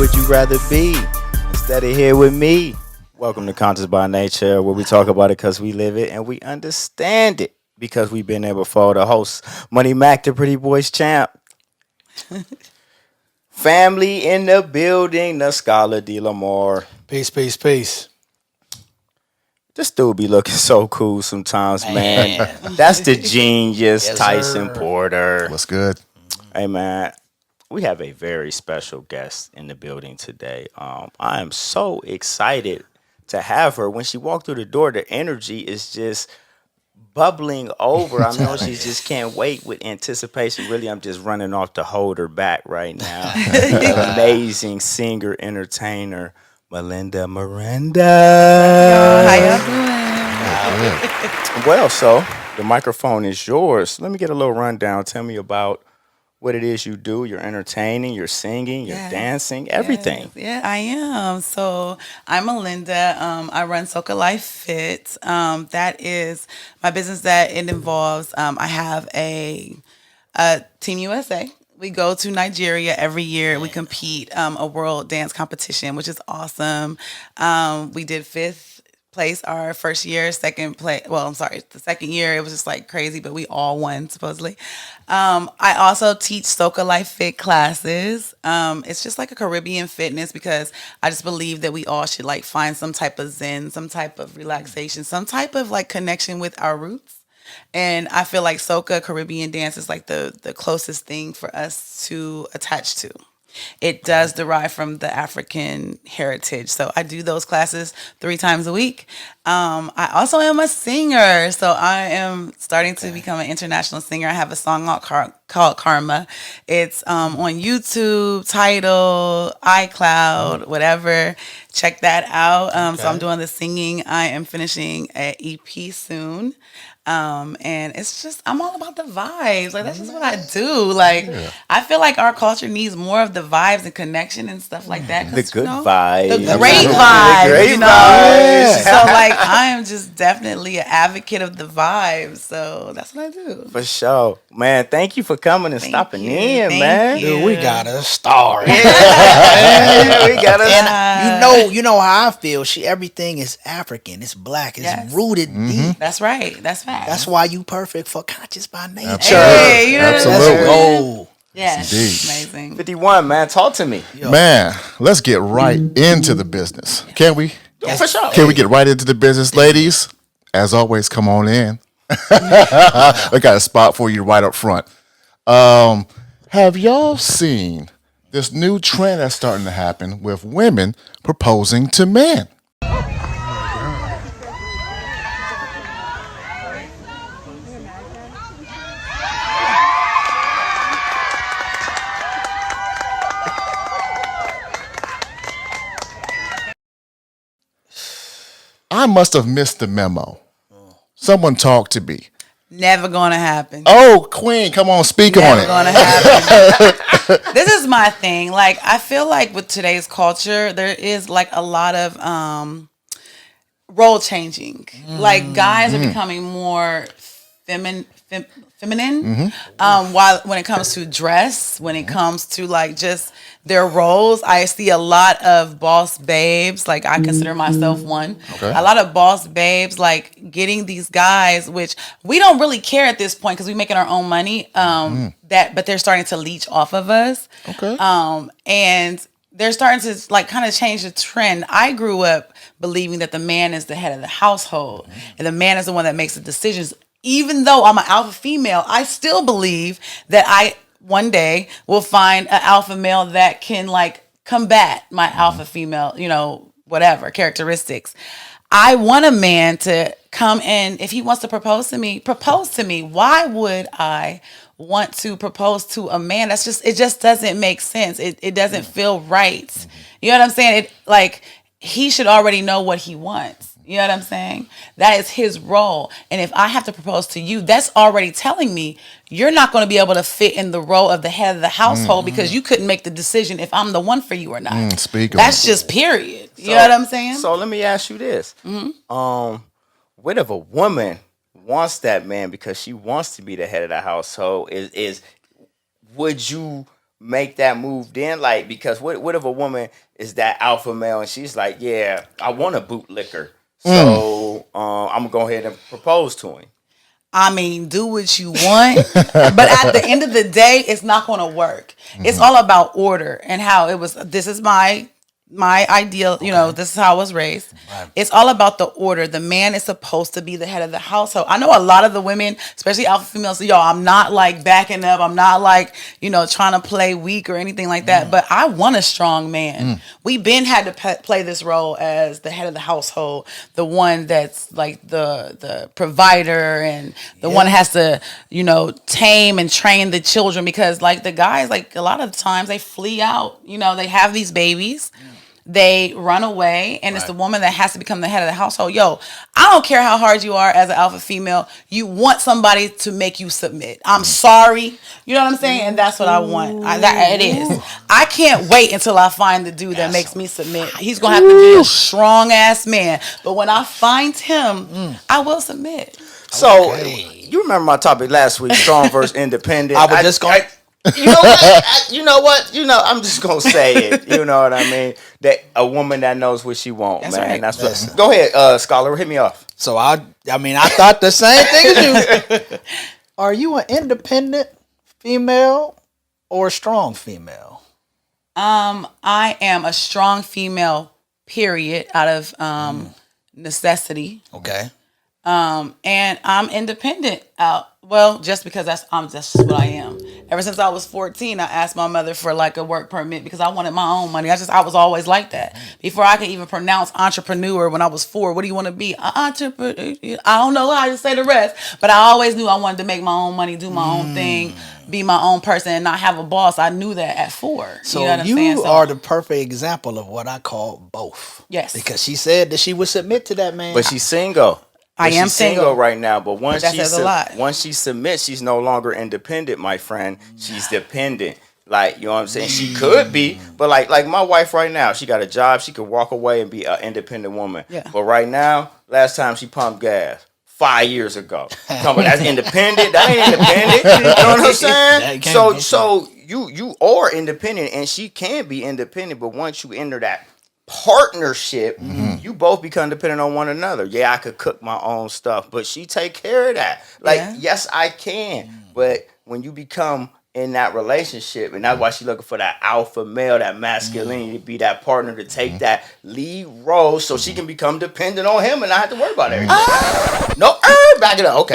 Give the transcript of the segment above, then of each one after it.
would you rather be instead of here with me? Welcome to Conscious by Nature, where we talk about it because we live it and we understand it because we've been there before. The host, Money Mac, the Pretty Boys Champ. Family in the building, the Scholar D. Lamar. Peace, peace, peace. This dude be looking so cool sometimes, man. That's the genius, Yes, Tyson sir. Porter. What's good? Hey, man, we have a very special guest in the building today. I am so excited to have her. When she walked through the door, the energy is just bubbling over. I know she just can't wait with anticipation. Really, I'm just running off to hold her back right now. Amazing singer, entertainer, Melinda. How y'all doing? Well, so the microphone is yours. Let me get a little rundown. Tell me about what it is you do. You're entertaining, you're singing, you're dancing, everything. Yes. Yeah, I am. So I'm Melinda. I run Soca Life Fit. That is my business that it involves. I have a Team USA. We go to Nigeria every year. We compete a world dance competition, which is awesome. We did fifth place our first year, second place. Well, I'm sorry, the second year it was just like crazy, but we all won supposedly. I also teach Soca Life Fit classes. It's just like a Caribbean fitness because I just believe that we all should like find some type of zen, some type of relaxation, some type of like connection with our roots. And I feel like Soca Caribbean dance is like the closest thing for us to attach to. It does derive from the African heritage. So I do those classes 3 times a week. I also am a singer. So I am starting to become an international singer. I have a song called Karma. It's on YouTube, Tidal, iCloud, whatever. Check that out. So I'm doing the singing. I am finishing an EP soon. And it's just, I'm all about the vibes. Like, that's just what I do. Like, I feel like our culture needs more of the vibes and connection and stuff like that. The good vibes. The great vibes. The great you know? vibes. So, like, I am just definitely an advocate of the vibes. So, that's what I do. For sure. Man, thank you for coming and stopping in, Thank man. you. Dude, we got a star. Yeah, we got And you know how I feel. Everything is African. It's black. It's Yes. rooted deep. That's right. That's right. That's why you perfect for Conscious by Nature. Hey, you know what I'm Absolutely. saying? Oh, Yes. Indeed. Amazing. 51, man. Talk to me. Man, let's get right into the business. Can we? For sure. Can we get right into the business, ladies? As always, come on in. I got a spot for you right up front. Have y'all seen this new trend that's starting to happen with women proposing to men? I must have missed the memo. Someone talk to me. Never gonna happen. Oh, Queen, come on, speak on Never it. gonna happen. This is my thing. Like, I feel like with today's culture, there is like a lot of role changing. Like, guys are becoming more feminine. While when it comes to dress, when it comes to like just their roles, I see a lot of boss babes. Like, I consider myself one. Okay. A lot of boss babes like getting these guys, which we don't really care at this point because we're making our own money. But they're starting to leech off of us. Okay. And they're starting to like kind of change the trend. I grew up believing that the man is the head of the household and the man is the one that makes the decisions. Even though I'm an alpha female, I still believe that I one day will find an alpha male that can like combat my alpha female, whatever characteristics. I want a man to come in. If he wants to propose to me, propose to me. Why would I want to propose to a man? It just doesn't make sense. It doesn't feel right. You know what I'm saying? He should already know what he wants. You know what I'm saying? That is his role. And if I have to propose to you, that's already telling me you're not going to be able to fit in the role of the head of the household because you couldn't make the decision if I'm the one for you or not. That's just period. You know what I'm saying? So let me ask you this. What if a woman wants that man because she wants to be the head of the household? Would you make that move then? Like, because what if a woman is that alpha male and she's like, yeah, I want a bootlicker, so I'm gonna go ahead and propose to him. I mean, do what you want, but at the end of the day, it's not going to work. It's all about order and how it was. This is my ideal, this is how I was raised. Right. It's all about the order. The man is supposed to be the head of the household. I know a lot of the women, especially alpha females, say, yo, I'm not like backing up. I'm not like, trying to play weak or anything like that. But I want a strong man. We been had to play this role as the head of the household, the one that's like the provider and the one that has to, tame and train the children, because like the guys, like a lot of the times they flee out, they have these babies. They run away, and it's the woman that has to become the head of the household. Yo, I don't care how hard you are as an alpha female. You want somebody to make you submit. I'm sorry. You know what I'm saying? And that's what I want. It is. I can't wait until I find the dude that makes me submit. He's going to have to be a strong-ass man. But when I find him, I will submit. So, you remember my topic last week, strong versus independent. I was just going... You know what? I'm just gonna say it. You know what I mean? That a woman that knows what she wants, That's man. right. That's what. Go ahead, Scholar, hit me off. So I thought the same thing as you. Are you an independent female or a strong female? I am a strong female, period, out of necessity. Okay. And I'm independent out. Well, just because that's just what I am. Ever since I was 14, I asked my mother for like a work permit because I wanted my own money. I was always like that. Before I could even pronounce entrepreneur when I was 4, what do you want to be? Entrepreneur. I don't know how to say the rest, but I always knew I wanted to make my own money, do my own thing, be my own person, and not have a boss. I knew that at 4. So you know what I'm you saying? are the perfect example of what I call both. Yes. Because she said that she would submit to that man. But she's single. I am she's single right now, but once that says a lot. Once she submits, she's no longer independent, my friend. She's dependent. Like, you know what I'm saying? She could be, but like my wife right now, she got a job. She could walk away and be an independent woman. Yeah. But right now, last time she pumped gas, 5 years ago. That's independent. That ain't independent. You know what I'm saying? So you are independent, and she can be independent, but once you enter that partnership, you both become dependent on one another. Yeah, I could cook my own stuff, but she take care of that. Like, yes, I can. But when you become in that relationship, and that's why she looking for that alpha male, that masculinity, to be that partner, to take that lead role so she can become dependent on him and not have to worry about everything. No, back it up. Okay.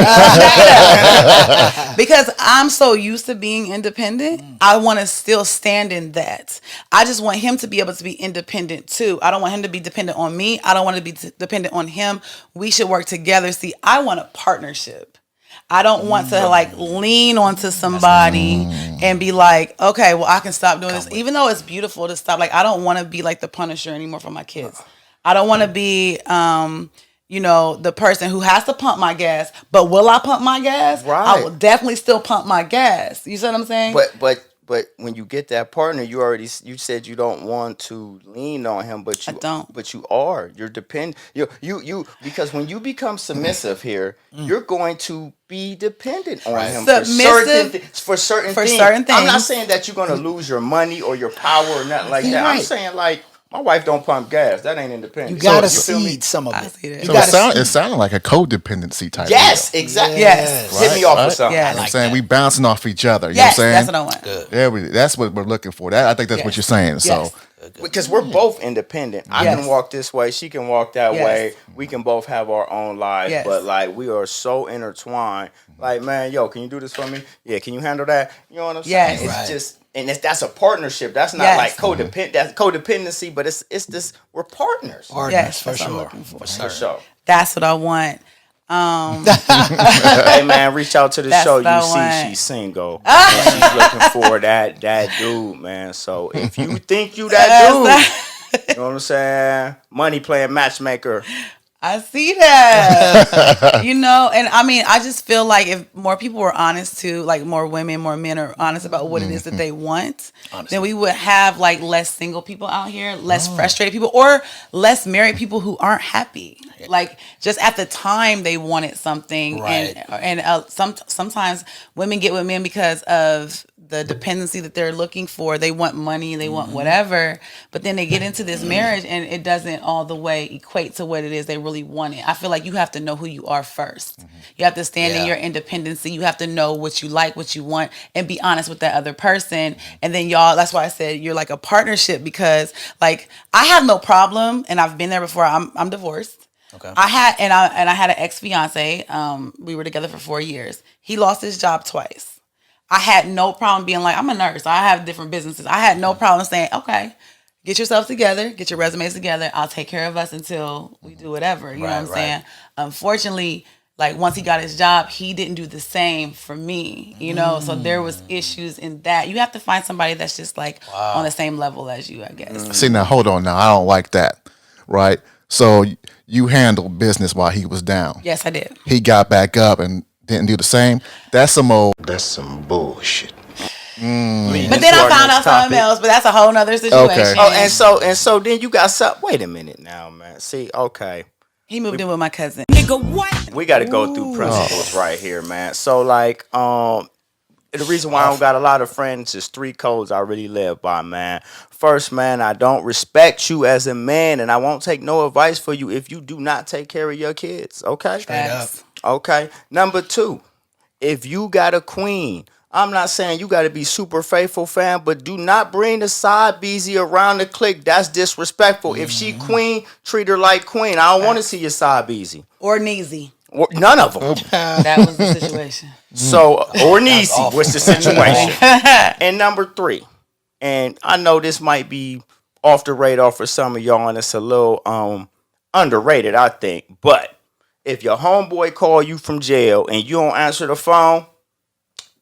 Because I'm so used to being independent, I want to still stand in that. I just want him to be able to be independent too. I don't want him to be dependent on me. I don't want to be dependent on him. We should work together. See, I want a partnership. I don't want to like lean onto somebody and be like, okay, well, I can stop doing this. Even though it's beautiful to stop. Like, I don't want to be like the Punisher anymore for my kids. I don't want to be, the person who has to pump my gas. But will I pump my gas? Right. I will definitely still pump my gas. You see what I'm saying? But when you get that partner, you said you don't want to lean on him, but you I don't. But you are. You're dependent. You because when you become submissive here, you're going to be dependent on him for certain things. I'm not saying that you're going to lose your money or your power or nothing like that. I'm saying like, my wife don't pump gas. That ain't independent. You gotta feel me? seed some of it. So it sounded like a codependency type. Yes, deal. exactly. Yes. Hit me off with something. Yeah. You know what I'm saying? We bouncing off each other. You Yes, know what I'm saying? that's what I want. Good. Yeah, that's what we're looking for. I think that's what you're saying. Yes. So Because we're both independent. I can walk this way. She can walk that way. We can both have our own lives. Yes. But, like, we are so intertwined. Like, man, yo, can you do this for me? Yeah, can you handle that? You know what I'm saying? Yes. It's just... And that's a partnership. That's not like that's codependency, but it's this. We're partners. Yes, for that's what I'm sure. looking for. For sure. That's what I want. Hey man, reach out to the That's show. what I You see, want. she's single. And she's looking for that dude, man. So if you think you that dude, you know what I'm saying? Money playing matchmaker. I see that. And I mean, I just feel like if more people were honest too, like more women, more men are honest about what it is that they want, then we would have like less single people out here, less frustrated people, or less married people who aren't happy. Like just at the time they wanted something, Right. and sometimes women get with men because of the dependency that they're looking for. They want money, they want whatever, but then they get into this marriage and it doesn't all the way equate to what it is they really wanted. I feel like you have to know who you are first. You have to stand in your independency. You have to know what you like, what you want, and be honest with that other person. And then y'all, that's why I said you're like a partnership, because like I have no problem, and I've been there before. I'm divorced. Okay. I had an ex-fiance. We were together for 4 years. He lost his job twice. I had no problem being like, I'm a nurse. I have different businesses. I had no problem saying, okay, get yourself together, get your resumes together. I'll take care of us until we do whatever. You know what I'm saying? Unfortunately, like once he got his job, he didn't do the same for me, you know? So there was issues in that. You have to find somebody that's just like on the same level as you, I guess. See, now hold on. Now I don't like that, right? So you handled business while he was down. Yes, I did. He got back up and didn't do the same. That's some old. That's some bullshit. But then I found out something else, but that's a whole nother situation. Okay. Oh, and so then you got some. Wait a minute now, man. See, okay. He moved in with my cousin. We got to go through principles right here, man. So like, the reason why I don't got a lot of friends is 3 codes I really live by, man. First, man, I don't respect you as a man, and I won't take no advice for you if you do not take care of your kids. Okay. Straight up. Okay. Number 2, if you got a queen, I'm not saying you got to be super faithful, fam, but do not bring the side beezy around the clique. That's disrespectful. If she queen, treat her like queen. I don't want to see your side beezy. Or Neezy. None of them. That was the situation. So, or Niecy was the situation. And number 3, and I know this might be off the radar for some of y'all, and it's a little underrated, I think, but if your homeboy call you from jail and you don't answer the phone,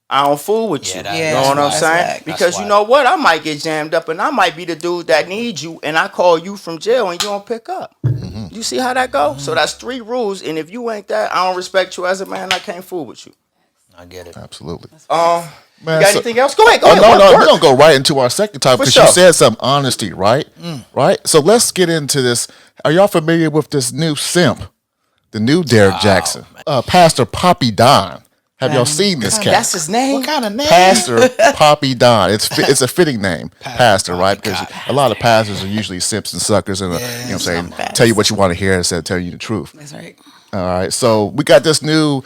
I don't fool with you. You know what I'm saying? Because you know what? I might get jammed up and I might be the dude that needs you, and I call you from jail and you don't pick up. You see how that go? So that's 3 rules, and if you ain't that, I don't respect you as a man. I can't fool with you. I get it. Absolutely. Man, you got so- anything else? Go ahead. No, Work. we're gonna go right into our second topic because you said some honesty, right? Right. So let's get into this. Are y'all familiar with this new simp, the new Derek Jackson, Pastor Papidon? Have y'all seen this cat? That's his name. What kind of name? Pastor Papidon. It's a fitting name, Pastor, right? Because a lot of pastors are usually simps and suckers, and you know what I'm saying, tell you what you want to hear instead of tell you the truth. That's right. All right, so we got this new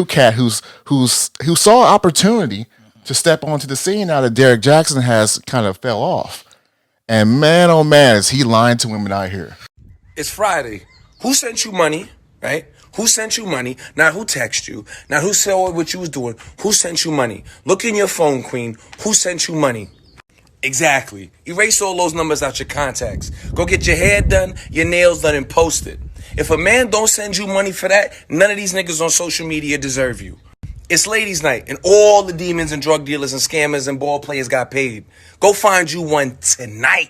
cat who saw opportunity to step onto the scene now that Derek Jackson has kind of fell off, and man, oh man, is he lying to women out here? It's Friday. Who sent you money, right? Who sent you money? Not who texted you. Not who saw what you was doing. Who sent you money? Look in your phone, queen. Who sent you money? Exactly. Erase all those numbers out your contacts. Go get your hair done, your nails done, and post it. If a man don't send you money for that, none of these niggas on social media deserve you. It's ladies' night, and all the demons and drug dealers and scammers and ball players got paid. Go find you one tonight.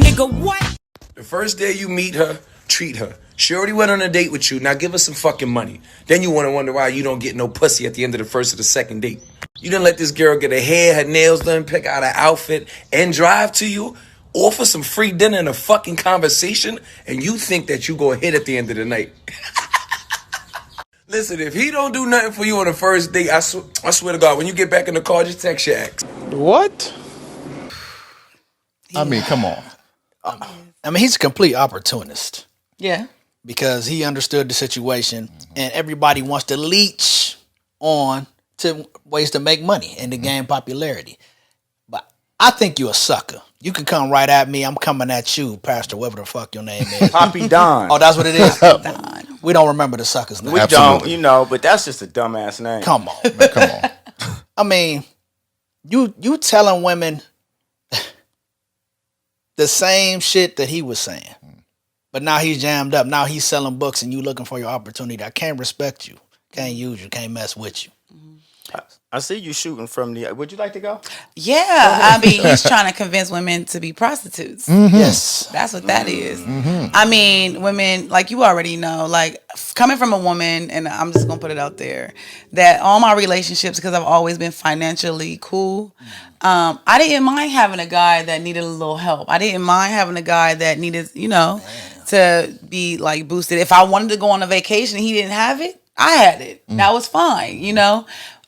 Nigga, what? The first day you meet her, treat her. She already went on a date with you. Now give her some fucking money. Then you want to wonder why you don't get no pussy at the end of the first or the second date. You didn't let this girl get her hair, her nails done, pick out her outfit, and drive to you, offer some free dinner and a fucking conversation, and you think that you gonna hit at the end of the night. Listen, if he don't do nothing for you on the first date, I swear to God, when you get back in the car, just text your ex. What? I mean, come on. I mean, he's a complete opportunist Yeah. because he understood the situation, and everybody wants to leech on to ways to make money and to gain popularity. But I think you're a sucker. You can come right at me. I'm coming at you, Pastor, whatever the fuck your name is. Poppy Don. Oh, that's what it is? We don't remember the sucker's name. We Absolutely. don't, but that's just a dumbass name. Come on, man. Come on. I mean, you telling women the same shit that he was saying. But now he's jammed up. Now he's selling books and you looking for your opportunity. I can't respect you. Can't use you. Can't mess with you. I see you shooting from the. Would you like to go? Yeah. I mean, he's trying to convince women to be prostitutes. Yes. That's what that is. I mean, women, like you already know, like coming from a woman, and I'm just going to put it out there, that all my relationships, because I've always been financially cool, I didn't mind having a guy that needed a little help. I didn't mind having a guy that needed, to be like boosted. If I wanted to go on a vacation and he didn't have it, I had it. That was fine,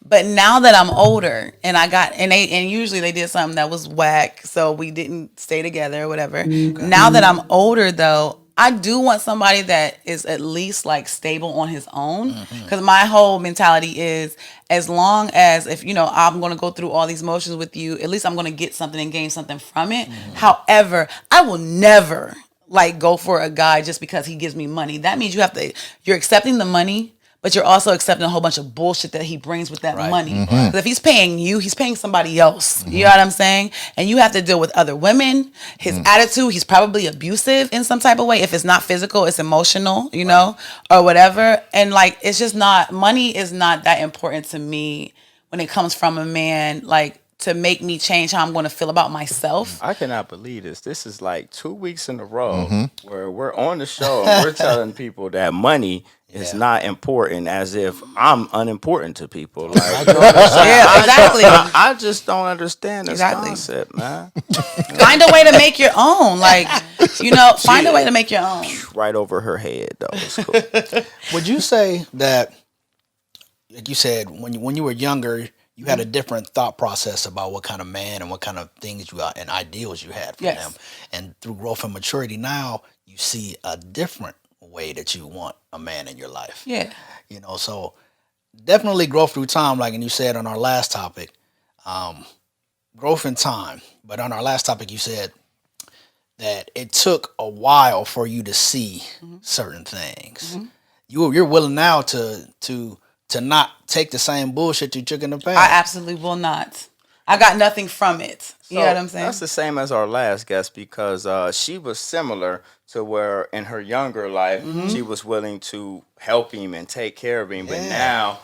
But now that I'm older and and usually they did something that was whack, so we didn't stay together or whatever. Okay. Now that I'm older though, I do want somebody that is at least like stable on his own. Because my whole mentality is, as long as if I'm going to go through all these motions with you, at least I'm going to get something and gain something from it. However, I will never like go for a guy just because he gives me money. That means you're accepting the money, but you're also accepting a whole bunch of bullshit that he brings with that money. Because if he's paying you, he's paying somebody else. You know what I'm saying? And you have to deal with other women. His attitude, he's probably abusive in some type of way. If it's not physical, it's emotional, or whatever. And like, it's just not, money is not that important to me when it comes from a man, like, to make me change how I'm going to feel about myself. I cannot believe this. This is like 2 weeks in a row where we're on the show and we're telling people that money is not important, as if I'm unimportant to people. Like, yeah, exactly. I just don't understand this concept, man. Find a way to make your own. Like, find a way to make your own. Right over her head, though. It's cool. Would you say that, like you said, when you were younger, you had a different thought process about what kind of man and what kind of things and ideals you had for them. And through growth and maturity, now you see a different way that you want a man in your life. Yeah. So definitely growth through time, like and you said on our last topic, growth in time. But on our last topic, you said that it took a while for you to see certain things. You're willing now to not take the same bullshit you took in the past. I absolutely will not. I got nothing from it. You know what I'm saying? That's the same as our last guest, because she was similar to where in her younger life, she was willing to help him and take care of him. But now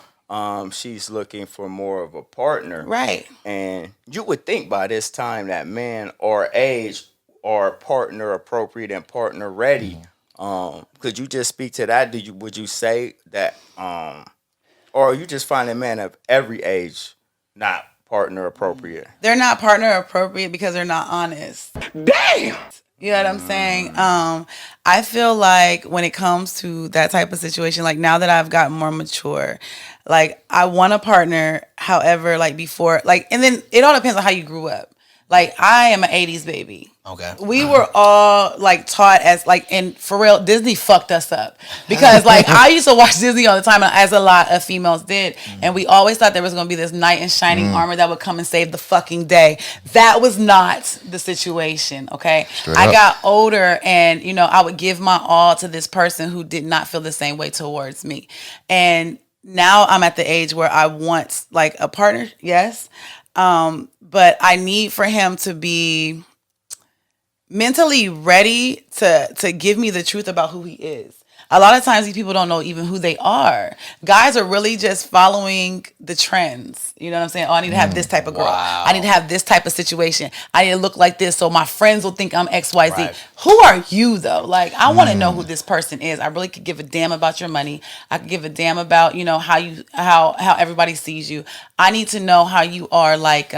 she's looking for more of a partner. Right. And you would think by this time that men our age are partner appropriate and partner ready. Could you just speak to that? Would you say that... or are you just finding men of every age not partner appropriate? They're not partner appropriate because they're not honest. Damn! You know what I'm saying? I feel like when it comes to that type of situation, like now that I've gotten more mature, like I want a partner. However, like before, like, and then it all depends on how you grew up. Like I am an 80s baby. Okay. We were all like taught as like, and for real, Disney fucked us up because like I used to watch Disney all the time, as a lot of females did, and we always thought there was going to be this knight in shining armor that would come and save the fucking day. That was not the situation. Okay. I got older, and I would give my all to this person who did not feel the same way towards me, and now I'm at the age where I want like a partner. Yes. But I need for him to be mentally ready to give me the truth about who he is. A lot of times these people don't know even who they are. Guys are really just following the trends. You know what I'm saying? Oh, I need to have this type of girl. Wow. I need to have this type of situation. I need to look like this so my friends will think I'm XYZ. Right. Who are you though? Like, I want to know who this person is. I really could give a damn about your money. I could give a damn about, how everybody sees you. I need to know how you are, like,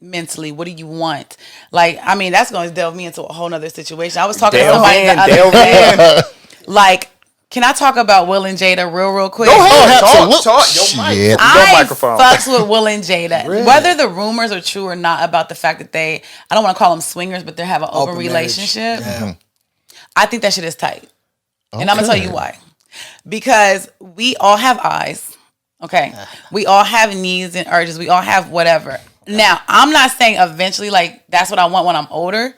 mentally. What do you want? Like, I mean, that's going to delve me into a whole nother situation. I was talking to somebody the other day. Like, can I talk about Will and Jada real quick? Go ahead. Talk. Your mic. Shit. I microphone. fucks with Will and Jada. Really? Whether the rumors are true or not about the fact that I don't want to call them swingers, but they have an open relationship. Yeah. I think that shit is tight. And I'm going to tell you why. Because we all have eyes. Okay. We all have needs and urges. We all have whatever. Now, I'm not saying eventually, like, that's what I want when I'm older.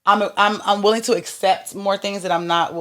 I'm willing to accept more things that I'm not.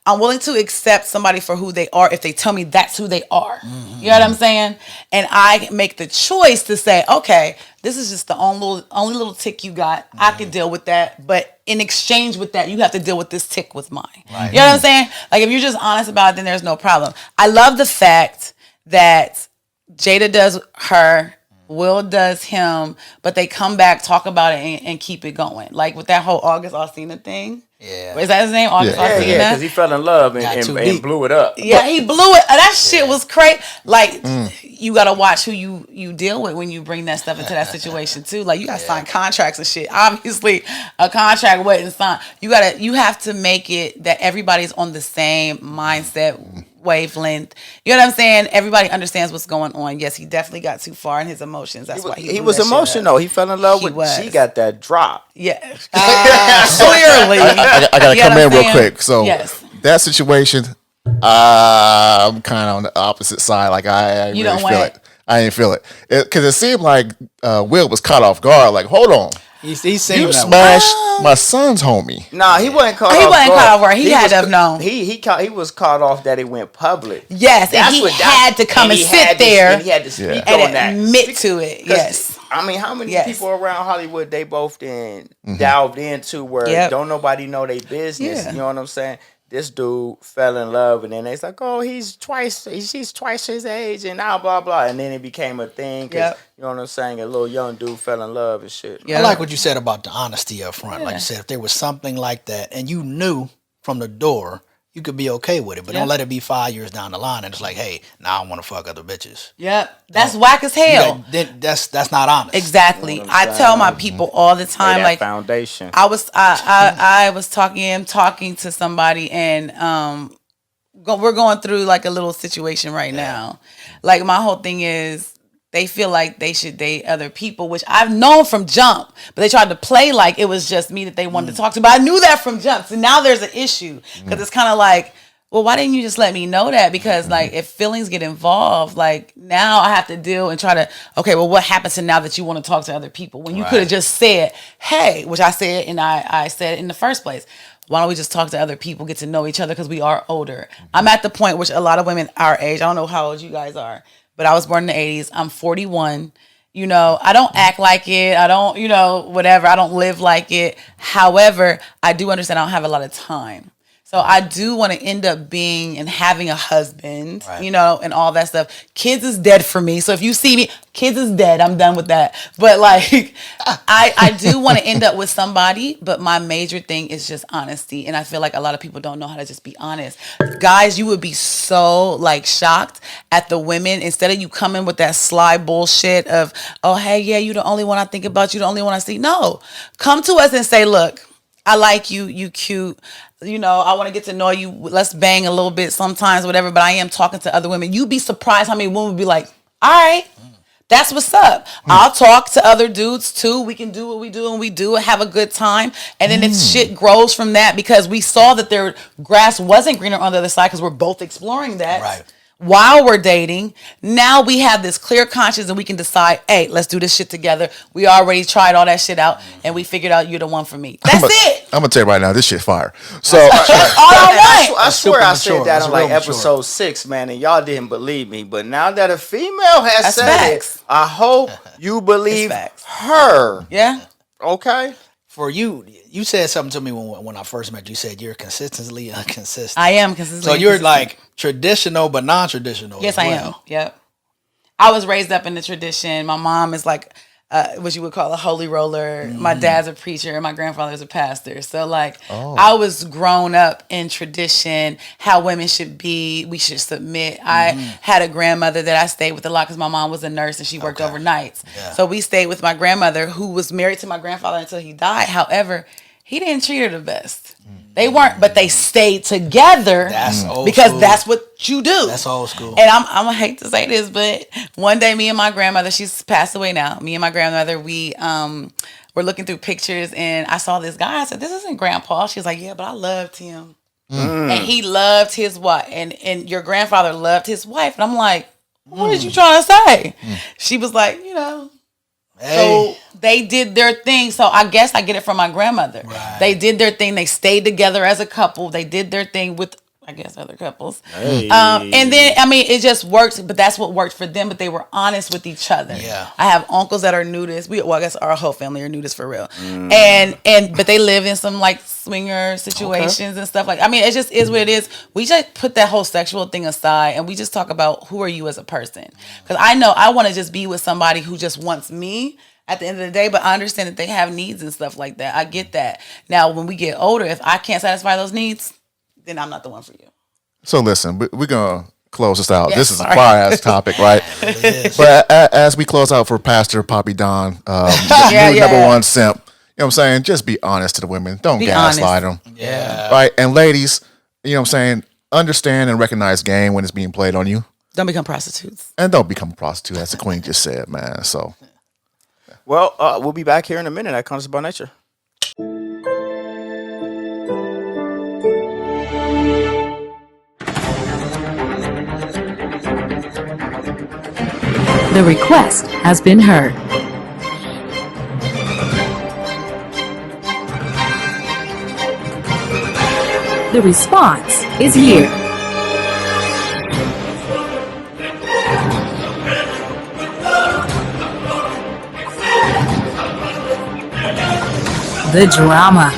I'm willing to accept somebody for who they are if they tell me that's who they are. Mm-hmm. You know what I'm saying? And I make the choice to say, okay, this is just the only little tick you got. Mm-hmm. I can deal with that, but in exchange with that, you have to deal with this tick with mine. Right. You know what I'm saying? Like, if you're just honest about it, then there's no problem. I love the fact that Jada does her, Will does him, but they come back, talk about it, and keep it going. Like with that whole August Alsina thing. Yeah. Is that his name? August Alsina? Yeah, because he fell in love and blew it up. Yeah, he blew it. That shit was crazy. Like, you got to watch who you deal with when you bring that stuff into that situation, too. Like, you got to sign contracts and shit. Obviously, a contract wasn't signed. You have to make it that everybody's on the same mindset wavelength. You know what I'm saying? Everybody understands what's going on. Yes, he definitely got too far in his emotions. That's why He was emotional. He fell in love He with. was. She got that drop. Yeah, clearly. I gotta You know come what in I'm real saying? quick. So Yes. that situation, I'm kind of on the opposite side. Like I You really don't feel want it. I didn't feel it because it seemed like Will was caught off guard. Like, hold on, He seemed you that smashed my son's homie. Nah, he wasn't caught. He off wasn't guard. caught off guard. He had was to have known. He was caught off that it went public. Yes, and he had to come and he sit had to- there and he had to speak and on that. admit to it. 'Cause, Yes. I mean, how many Yes. people around Hollywood they both then delved into where Yep. don't nobody know their business? Yeah. You know what I'm saying? This dude fell in love, and then it's like, oh, she's twice his age, and now blah blah, and then it became a thing. 'Cause, Yep. you know what I'm saying? A little young dude fell in love and shit. Yeah. I like what you said about the honesty up front. Like you said, if there was something like that and you knew from the door, you could be okay with it. But don't let it be 5 years down the line and it's like, hey, now I want to fuck other bitches. Yep. That's whack as hell. That's not honest. Exactly. You know what I'm I tell my saying? people all the Lay time, that like foundation. I was talking to somebody, and we're going through like a little situation right now. Like my whole thing is they feel like they should date other people, which I've known from jump, but they tried to play like it was just me that they wanted to talk to. But I knew that from jump. So now there's an issue because it's kind of like, well, why didn't you just let me know that? Because like if feelings get involved, like now I have to deal and try to, okay, well, what happens to now that you want to talk to other people when you could have just said, hey, which I said, and I said in the first place, why don't we just talk to other people, get to know each other because we are older. I'm at the point which a lot of women our age, I don't know how old you guys are, but I was born in the 80s. I'm 41. You know, I don't act like it. I don't, whatever. I don't live like it. However, I do understand I don't have a lot of time. So I do want to end up being and having a husband, and all that stuff. Kids is dead for me. So if you see me, kids is dead. I'm done with that. But like, I do want to end up with somebody, but my major thing is just honesty. And I feel like a lot of people don't know how to just be honest. Guys, you would be so like shocked at the women. Instead of you coming with that sly bullshit of, oh, hey, yeah, you the only one I think about. You the only one I see. No, come to us and say, look, I like you. You cute. I want to get to know you. Let's bang a little bit sometimes, whatever. But I am talking to other women. You'd be surprised how many women would be like, all right, that's what's up. I'll talk to other dudes too. We can do what we do and we do it, have a good time. And then if shit grows from that, because we saw that their grass wasn't greener on the other side because we're both exploring that. Right. While we're dating, now we have this clear conscience and we can decide, hey, let's do this shit together. We already tried all that shit out and we figured out you're the one for me. That's it. I'm gonna tell you right now, this shit fire. So All I want. I swear I super mature. said that That's on like real mature. episode 6, man, and y'all didn't believe me. But now that a female has That's said facts. it, I hope you believe facts. her. Yeah. Okay? For you said something to me when I first met you. You said you're consistently inconsistent. I am consistently. So you're inconsistent. like traditional but non-traditional. Yes, as I well. am. Yep. I was raised up in the tradition. My mom is like what you would call a holy roller. My dad's a preacher and my grandfather's a pastor. So like I was grown up in tradition, how women should be, we should submit. I had a grandmother that I stayed with a lot because my mom was a nurse and she worked overnights. Yeah. So we stayed with my grandmother who was married to my grandfather until he died. However, he didn't treat her the best. They weren't, but they stayed together. That's old because school. that's what you do. That's old school. And I'm gonna hate to say this, but one day me and my grandmother, she's passed away now. Me and my grandmother, we were looking through pictures and I saw this guy. I said, "This isn't Grandpa." She was like, "Yeah, but I loved him." And he loved his wife. And your grandfather loved his wife. And I'm like, what are you trying to say? She was like, Hey. So they did their thing. So I guess I get it from my grandmother. Right. They did their thing. They stayed together as a couple. They did their thing with, I guess, other couples. Hey. And then, I mean, it just worked. But that's what worked for them. But they were honest with each other. Yeah. I have uncles that are nudists. I guess our whole family are nudists for real. But they live in some like swinger situations and stuff like. I mean, it just is what it is. We just put that whole sexual thing aside and we just talk about who are you as a person. Because I know I want to just be with somebody who just wants me at the end of the day, but I understand that they have needs and stuff like that. I get that. Now, when we get older, if I can't satisfy those needs, then I'm not the one for you. So listen, we're gonna close this out. Yeah, This is a sorry. fire ass topic, right? But as we close out for Pastor Papidon, new number one simp, you know what I'm saying? Just be honest to the women. Don't Be gaslight them. Yeah. Right? And ladies, you know what I'm saying? understand and recognize game when it's being played on you. Don't become prostitutes. And don't become a prostitute, as the queen just said, man. So, Well, we'll be back here in a minute at Conscious by Nature. The request has been heard. The response is here. The drama.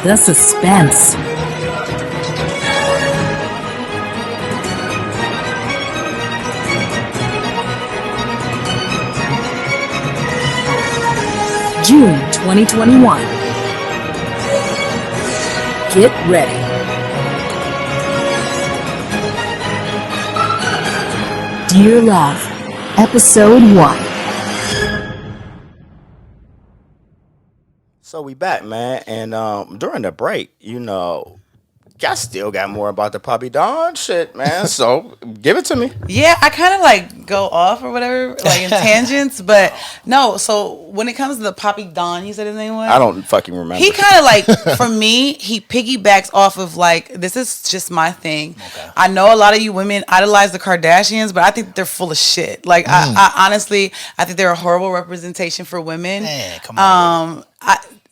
The suspense. June 2021. Get ready. Dear Love, Episode 1. So we back, man, and during the break, I still got more about the Papidon shit, man. So give it to me. Yeah, I kind of like go off or whatever, like in tangents, but no. So when it comes to the Papidon, you said his name was? I don't fucking remember. He kind of like, for me, he piggybacks off of like, this is just my thing. Okay. I know a lot of you women idolize the Kardashians, but I think they're full of shit. Like, I honestly, I think they're a horrible representation for women. Man, come on.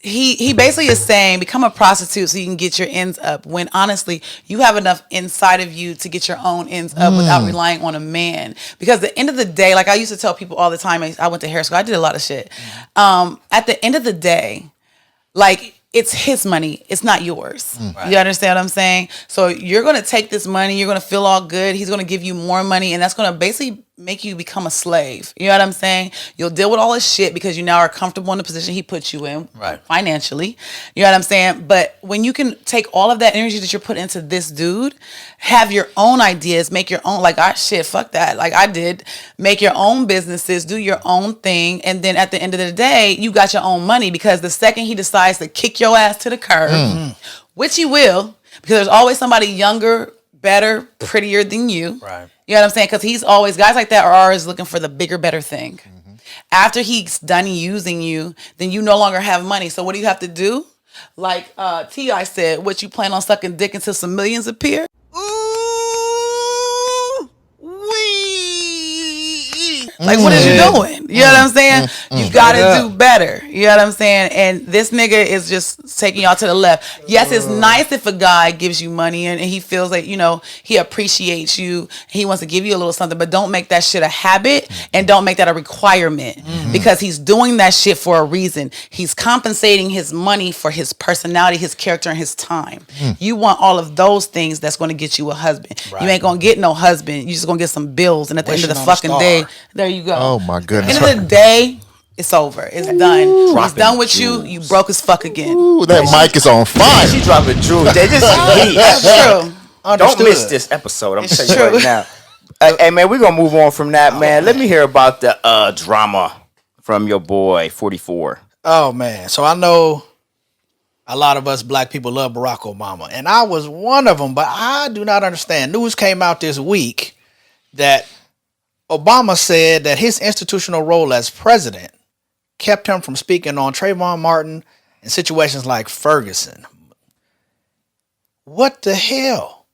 He basically is saying become a prostitute so you can get your ends up, when honestly you have enough inside of you to get your own ends up without relying on a man. Because at the end of the day, like I used to tell people all the time, I went to hair school, I did a lot of shit. At the end of the day, like, it's his money. It's not yours. Right. You understand what I'm saying? So you're going to take this money. You're going to feel all good. He's going to give you more money. And that's going to basically make you become a slave. You know what I'm saying? You'll deal with all this shit because you now are comfortable in the position he put you in, right, financially. You know what I'm saying? But when you can take all of that energy that you're putting into this dude, have your own ideas, make your own, like, fuck that. Like I did, make your own businesses, do your own thing. And then at the end of the day, you got your own money, because the second he decides to kick your ass to the curb, which he will, because there's always somebody younger, better, prettier than you. Right. You know what I'm saying? Because he's always, guys like that are always looking for the bigger, better thing. After he's done using you, then you no longer have money. So what do you have to do? Like T.I. said, what, you plan on sucking dick until some millions appear? Like, what is you doing? You know what I'm saying? You gotta do better. You know what I'm saying? And this nigga is just taking y'all to the left. Yes, it's nice if a guy gives you money and he feels like, he appreciates you. He wants to give you a little something, but don't make that shit a habit and don't make that a requirement, because he's doing that shit for a reason. He's compensating his money for his personality, his character, and his time. You want all of those things that's going to get you a husband. Right. You ain't going to get no husband. You just going to get some bills. And at the end of the fucking day, there you go. Oh my goodness. At the end of the day, it's over. It's done. He's done with you. You broke as fuck again. Ooh, that mic is on fire. She dropping jewels. They just heat. That's true. Don't miss this episode. I'm telling you right now. Hey man, we're gonna move on from that, man. Let me hear about the drama from your boy 44. Oh man. So I know a lot of us black people love Barack Obama, and I was one of them, but I do not understand. News came out this week that Obama said that his institutional role as president kept him from speaking on Trayvon Martin and situations like Ferguson. What the hell?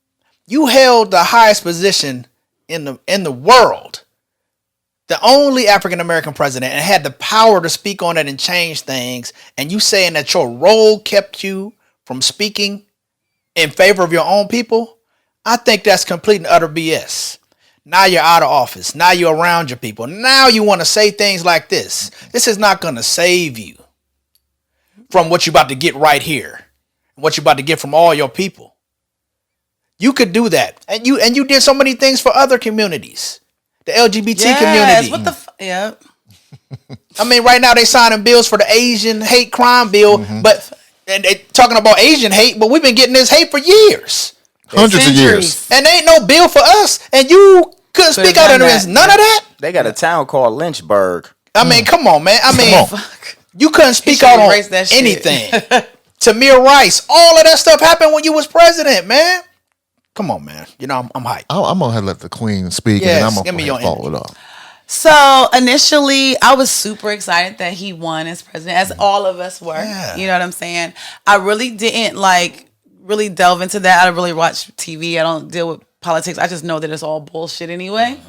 You held the highest position in the world, the only African American president, and had the power to speak on it and change things, and you saying that your role kept you from speaking in favor of your own people? I think that's complete and utter BS. Now you're out of office. Now you're around your people. Now you want to say things like this. This is not going to save you from what you're about to get right here, what you're about to get from all your people. You could do that, and you did so many things for other communities, the LGBT community. What the yeah. I mean, right now they signing bills for the Asian hate crime bill, but and they talking about Asian hate, but we've been getting this hate for years. Hundreds of years. And there ain't no bill for us. And you couldn't speak out against none of that? They got a town called Lynchburg. I mean, come on, man. I mean, you couldn't speak out on anything. Tamir Rice, all of that stuff happened when you was president, man. Come on, man. You know, I'm hyped. I'm gonna let the queen speak, Yes, and then I'm give me gonna your follow it up. So initially, I was super excited that he won as president, as all of us were. Yeah. You know what I'm saying? I really didn't really delve into that. I don't really watch TV. I don't deal with politics. I just know that it's all bullshit anyway.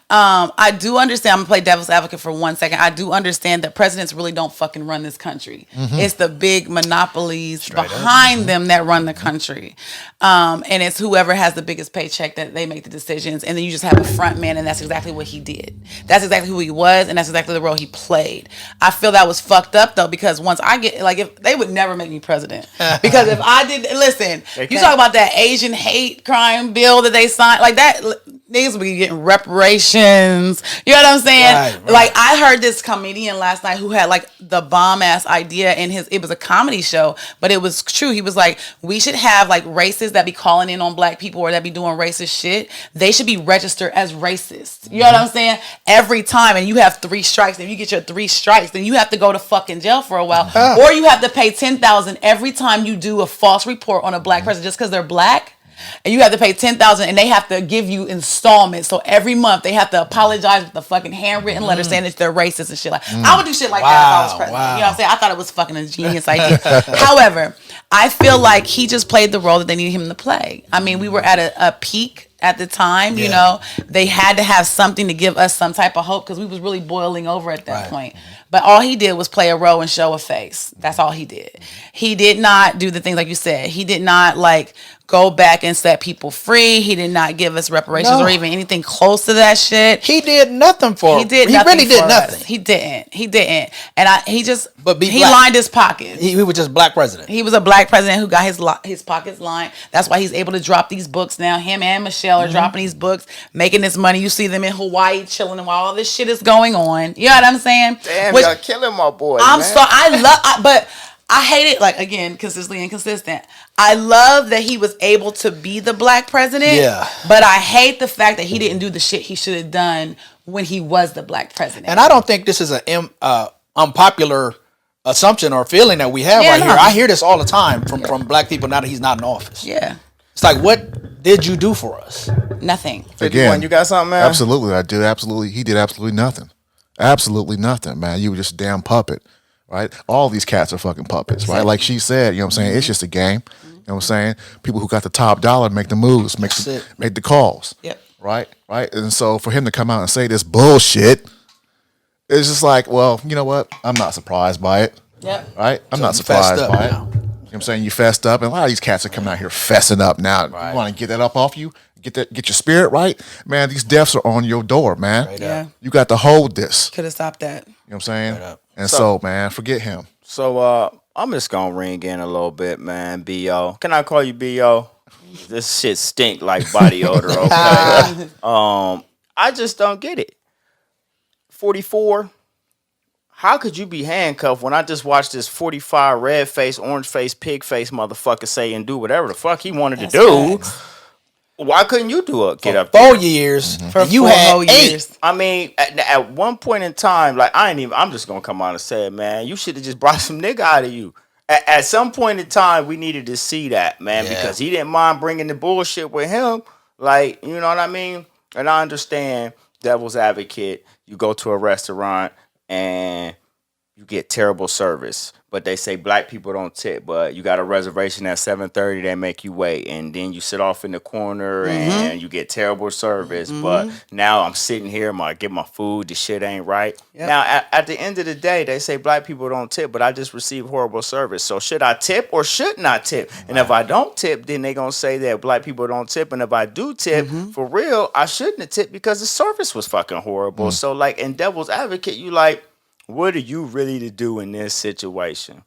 I do understand. I'm gonna play devil's advocate for 1 second. I do understand that presidents really don't fucking run this country. It's the big monopolies behind them that run the country, and it's whoever has the biggest paycheck that they make the decisions. And then you just have a front man, and that's exactly what he did. That's exactly who he was, and that's exactly the role he played. I feel that was fucked up though, because once I get if they would never make me president, because if I did, listen, you talk about that Asian hate crime bill that they signed, like that. Niggas would be getting reparations. You know what I'm saying? Right. Like, I heard this comedian last night who had the bomb ass idea in it was a comedy show, but it was true. He was like, we should have racists that be calling in on black people or that be doing racist shit. They should be registered as racist. You know what I'm saying? Every time, and you have 3 strikes. If you get your 3 strikes, then you have to go to fucking jail for a while, or you have to pay $10,000 every time you do a false report on a black person just because they're black. And you have to pay $10,000, and they have to give you installments. So every month they have to apologize with a fucking handwritten letter saying that they're racist and shit. I would do shit like that if I was president. You know what I'm saying? I thought it was fucking a genius idea. However, I feel like he just played the role that they needed him to play. I mean, we were at a peak at the time. You know, they had to have something to give us some type of hope because we was really boiling over at that point. But all he did was play a role and show a face. That's all he did. He did not do the things like you said. He did not go back and set people free. He did not give us reparations or even anything close to that shit. He did nothing for. He did. He nothing really did for nothing. us. He didn't. And he just. But he black. lined his pockets. He was just black president. He was a black president who got his pockets lined. That's why he's able to drop these books now. Him and Michelle are dropping these books, making this money. You see them in Hawaii chilling while all this shit is going on. You know what I'm saying? Damn, y'all killing my boy. I'm man. sorry. But I hate it. Again, consistently inconsistent. I love that he was able to be the black president. Yeah. But I hate the fact that he didn't do the shit he should have done when he was the black president. And I don't think this is an unpopular assumption or feeling that we have here. I hear this all the time from black people now that he's not in office. Yeah. It's like, what did you do for us? Nothing. 51, you got something, man? Absolutely, I did. Absolutely, he did absolutely nothing. Absolutely nothing, man. You were just a damn puppet, right? All these cats are fucking puppets, right? Like she said, you know what I'm saying? It's just a game. You know what I'm saying? People who got the top dollar make the moves, make the calls. Yep. Right? And so for him to come out and say this bullshit, it's just like, well, you know what? I'm not surprised by it. Yep. Right? I'm not surprised by it. You know what I'm saying? You fessed up, and a lot of these cats are coming out here fessing up now. Right. You want to get that up off you? Get your spirit right? Man, these deaths are on your door, man. Right Yeah. You got to hold this. Could have stopped that. You know what I'm saying? Right And so, man, forget him. So I'm just gonna ring in a little bit, man. B.O. Can I call you B.O.? This shit stink like body odor, okay? I just don't get it. 44. How could you be handcuffed when I just watched this 45 red face, orange face, pig face motherfucker say and do whatever the fuck he wanted to do? Facts. Why couldn't you do it? Get up 4 there? years. For And you 4 had whole 8. years. I mean, at one point in time, I'm just gonna come out and say it, man. You should have just brought some nigga out of you. At some point in time, we needed to see that, man, because he didn't mind bringing the bullshit with him. You know what I mean? And I understand, devil's advocate, you go to a restaurant and you get terrible service, but they say black people don't tip, but you got a reservation at 7:30, they make you wait, and then you sit off in the corner and you get terrible service. But now I'm sitting here, get my food, the shit ain't right. Yep. Now at the end of the day, they say black people don't tip, but I just received horrible service. So should I tip or shouldn't I tip? And if I don't tip, then they gonna say that black people don't tip, and if I do tip, for real, I shouldn't have tipped because the service was fucking horrible. So in devil's advocate, you what are you really to do in this situation?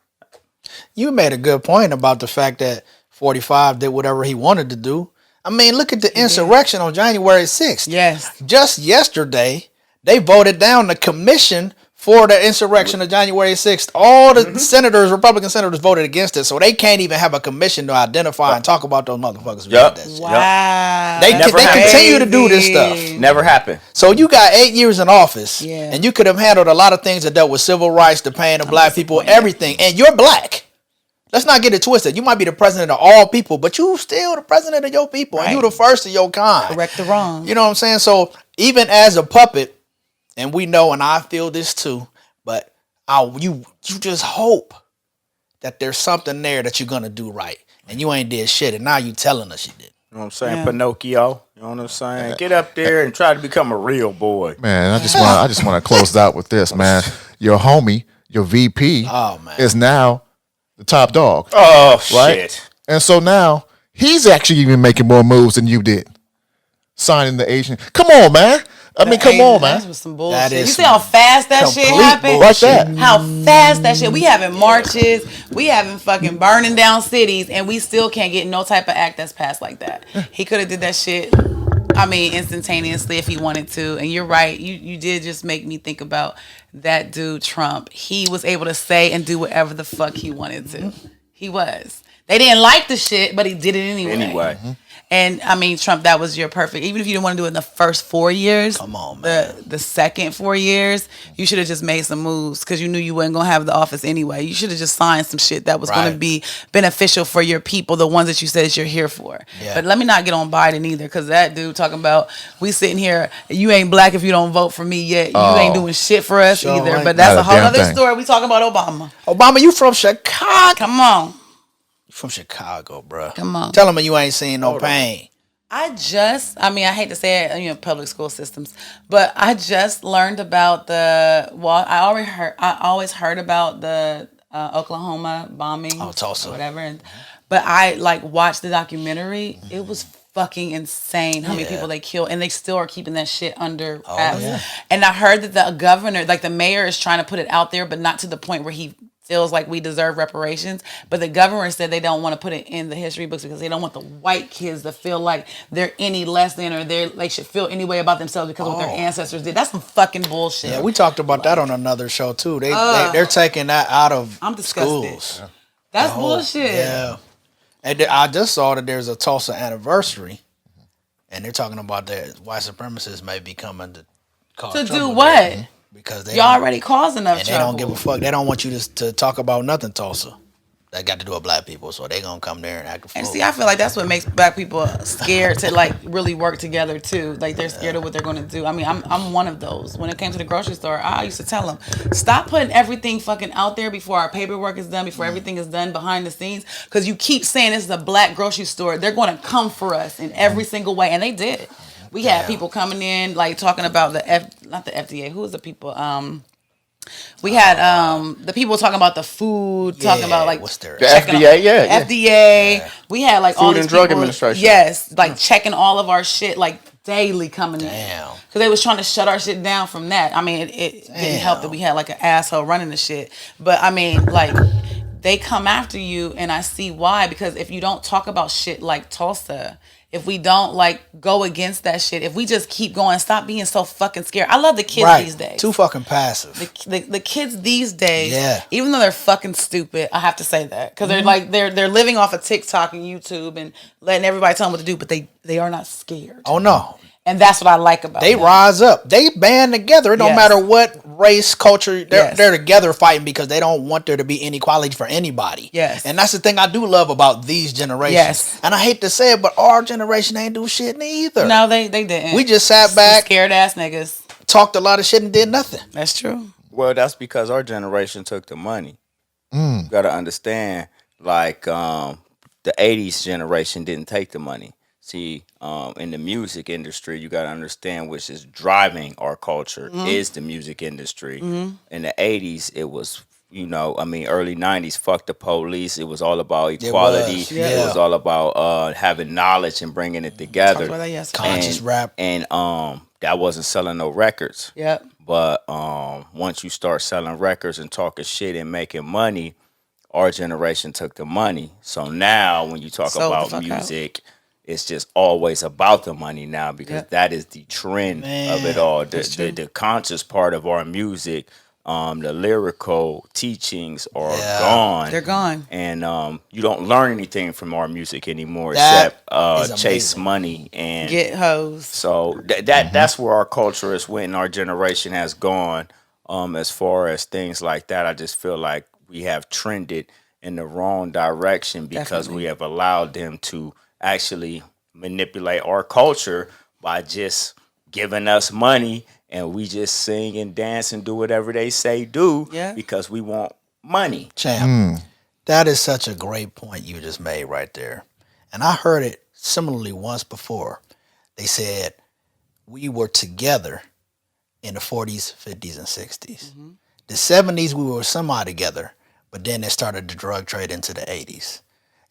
You made a good point about the fact that 45 did whatever he wanted to do. I mean, look at the insurrection on January 6th. Yes. Just yesterday, they voted down the commission for the insurrection of January 6th. All the senators, Republican senators, voted against it, so they can't even have a commission to identify and talk about those motherfuckers. who Yep. did that shit. Wow. They Never continue to do this stuff. Never happened. So you got 8 years in office, Yeah. and you could have handled a lot of things that dealt with civil rights, the paying of black people, everything, and you're black. Let's not get it twisted. You might be the president of all people, but you still the president of your people, and you the first of your kind. Correct the wrong. You know what I'm saying? So even as a puppet, and we know, and I feel this too, but you just hope that there's something there that you're gonna do right, and you ain't did shit, and now you telling us you did. You know what I'm saying? Pinocchio. You know what I'm saying? Get up there and try to become a real boy. Man, I just want to close it out with this, man. Your homie, your VP, is now the top dog. Oh, right? shit. And so now he's actually even making more moves than you did. Signing the Asian. Come on, man. I mean, come on, man. That was some bullshit. That is You see how fast that shit happened? Like that. How fast that shit. We having marches. We having fucking burning down cities, and we still can't get no type of act that's passed like that. He could have did that shit. I mean, instantaneously if he wanted to. And you're right. You did just make me think about that dude Trump. He was able to say and do whatever the fuck he wanted to. He was. They didn't like the shit, but he did it anyway. And I mean, Trump, that was your perfect. Even if you didn't want to do it in the first 4 years, come on, man. The second 4 years, you should have just made some moves because you knew you wasn't gonna have the office anyway. You should have just signed some shit that was gonna be beneficial for your people, the ones that you said you're here for. Yeah. But let me not get on Biden either, because that dude talking about we sitting here, you ain't black if you don't vote for me yet. You ain't doing shit for us either. Right. But that's Not a whole damn other thing. story. We talking about Obama. Obama, you from Chicago? Come on. You from Chicago, bro. Come on. Tell him you ain't seen no pain. I hate to say it, public school systems, but I just learned about I always heard about the Oklahoma bombing. Oh, Tulsa. Or whatever. But I watched the documentary. It was fucking insane how many people they killed, and they still are keeping that shit under wraps. Yeah. And I heard that the governor, the mayor is trying to put it out there, but not to the point where he feels like we deserve reparations, but the governor said they don't want to put it in the history books because they don't want the white kids to feel like they're any less than, or they should feel any way about themselves because of what their ancestors did. That's some fucking bullshit. Yeah, we talked about that on another show too. They're taking that out of I'm disgusted. schools. That's bullshit. Yeah, and I just saw that there's a Tulsa anniversary, and they're talking about that white supremacists may be coming to cause To trouble do what? there because they Y'all already caused enough and trouble. they don't give a fuck. They don't want you to talk about nothing, Tulsa. That got to do with black people, so they gonna come there and act a fool. And see, I feel like that's what makes black people scared to really work together too. Like they're scared of what they're gonna do. I mean, I'm one of those. When it came to the grocery store, I used to tell them, stop putting everything fucking out there before our paperwork is done, before everything is done behind the scenes. Because you keep saying this is a black grocery store, they're gonna come for us in every single way, and they did. We had people coming in talking about not the FDA. Who was the people? We had the people talking about the food, talking about what's their The FDA, yeah. FDA. We had all Food these and Drug people, Administration. Yes, checking all of our shit daily coming in. Damn. Because they was trying to shut our shit down from that. I mean, it didn't help that we had an asshole running the shit. But I mean, they come after you, and I see why. Because if you don't talk about shit like Tulsa, if we don't go against that shit, if we just keep going, stop being so fucking scared. I love the kids these days. Too fucking passive. The kids these days, Yeah. even though they're fucking stupid, I have to say that because they're living off of TikTok and YouTube and letting everybody tell them what to do, but they are not scared. Oh no. And that's what I like about They them. rise up. They band together. It don't Yes. matter what race, culture. They're Yes. together fighting because they don't want there to be inequality for anybody. Yes. And that's the thing I do love about these generations. Yes. And I hate to say it, but our generation ain't do shit neither. No, they didn't. We just sat back, scared ass niggas. talked a lot of shit, and did nothing. That's true. Well, that's because our generation took the money. You got to understand, the 80s generation didn't take the money. See, in the music industry, you got to understand which is driving our culture is the music industry. In the 80s, it was, early 90s, fuck the police. It was all about equality. It was all about having knowledge and bringing it together. Talked about that yesterday. Conscious rap. And that wasn't selling no records. Yep. But once you start selling records and talking shit and making money, our generation took the money. So now when you talk Sold the about fuck music, it's just always about the money now because that is the trend of it all. The conscious part of our music, the lyrical teachings are gone. They're gone. And you don't learn anything from our music anymore That is except chase amazing. money and Get hoes. so that's where our culture is when our generation has gone. As far as things like that, I just feel like we have trended in the wrong direction because Definitely. we have allowed them to actually manipulate our culture by just giving us money and we just sing and dance and do whatever they say do Yeah. because we want money. Champ, that is such a great point you just made right there. And I heard it similarly once before. They said we were together in the 40s, 50s, and 60s. The 70s, we were somehow together, but then it started the drug trade into the 80s.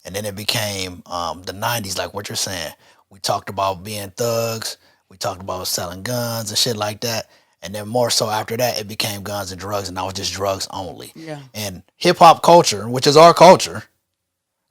And then it became the 90s, like what you're saying. We talked about being thugs. We talked about selling guns and shit like that. And then more so after that, it became guns and drugs, and now it's just drugs only. Yeah. And hip hop culture, which is our culture,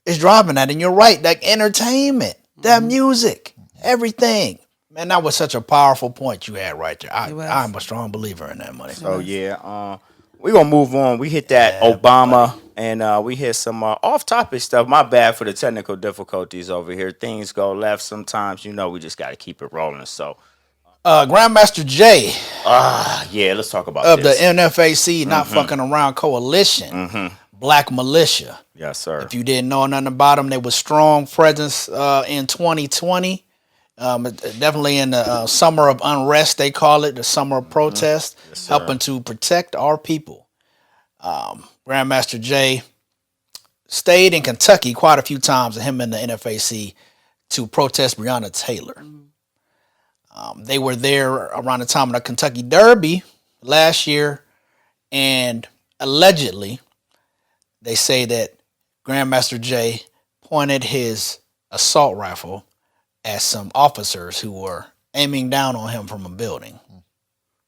is driving that. And you're right, that entertainment, that music, everything. Man, that was such a powerful point you had right there. I'm a strong believer in that money. So yeah, we're gonna move on. We hit that Obama and we hit some off topic stuff. My bad for the technical difficulties over here. Things go left sometimes, we just gotta keep it rolling. So Grandmaster J yeah, let's talk about of this. the NFAC Not Fucking Around Coalition, Black Militia. Yes, sir. If you didn't know nothing about them, they was strong presence in 2020. Definitely in the summer of unrest, they call it, the summer of protest, helping to protect our people. Grandmaster J stayed in Kentucky quite a few times, him and the NFAC, to protest Breonna Taylor. They were there around the time of the Kentucky Derby last year, and allegedly, they say that Grandmaster J pointed his assault rifle at some officers who were aiming down on him from a building.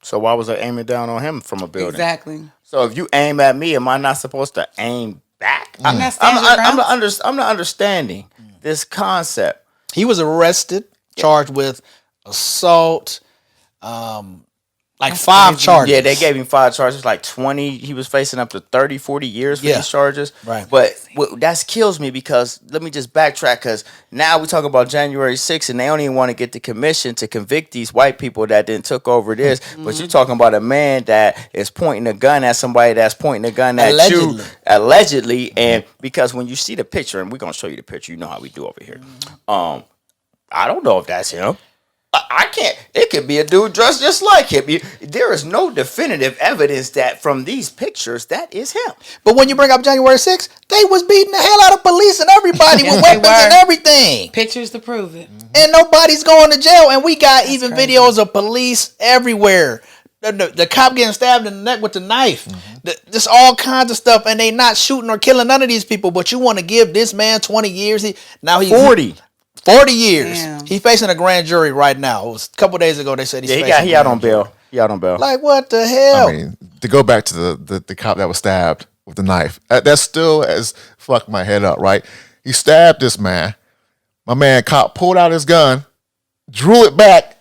So why was I aiming down on him from a building? Exactly. So if you aim at me, am I not supposed to aim back? I'm not understanding this concept. He was arrested, charged with assault, like 5 charges. Yeah, they gave him 5 charges, like 20. He was facing up to 30, 40 years for these charges. Right. But that kills me because let me just backtrack because now we talk about January 6th and they don't even want to get the commission to convict these white people that then took over this. But you're talking about a man that is pointing a gun at somebody that's pointing a gun at you. Allegedly. And because when you see the picture, and we're going to show you the picture, you know how we do over here. I don't know if that's him. I can't. It could be a dude dressed just like him. There is no definitive evidence that from these pictures that is him. But when you bring up January 6th, they was beating the hell out of police and everybody with weapons and everything. Pictures to prove it. And nobody's going to jail. And we got even videos of police everywhere. The cop getting stabbed in the neck with the knife. Just all kinds of stuff. And they not shooting or killing none of these people. But you want to give this man 20 years. He's 40 years. Damn. He's facing a grand jury right now. It was a couple days ago they said he's facing he out on bail. He out on bail. Like, what the hell? I mean, to go back to the cop that was stabbed with the knife, that still has fucked my head up, right? He stabbed this man. My man cop pulled out his gun, drew it back,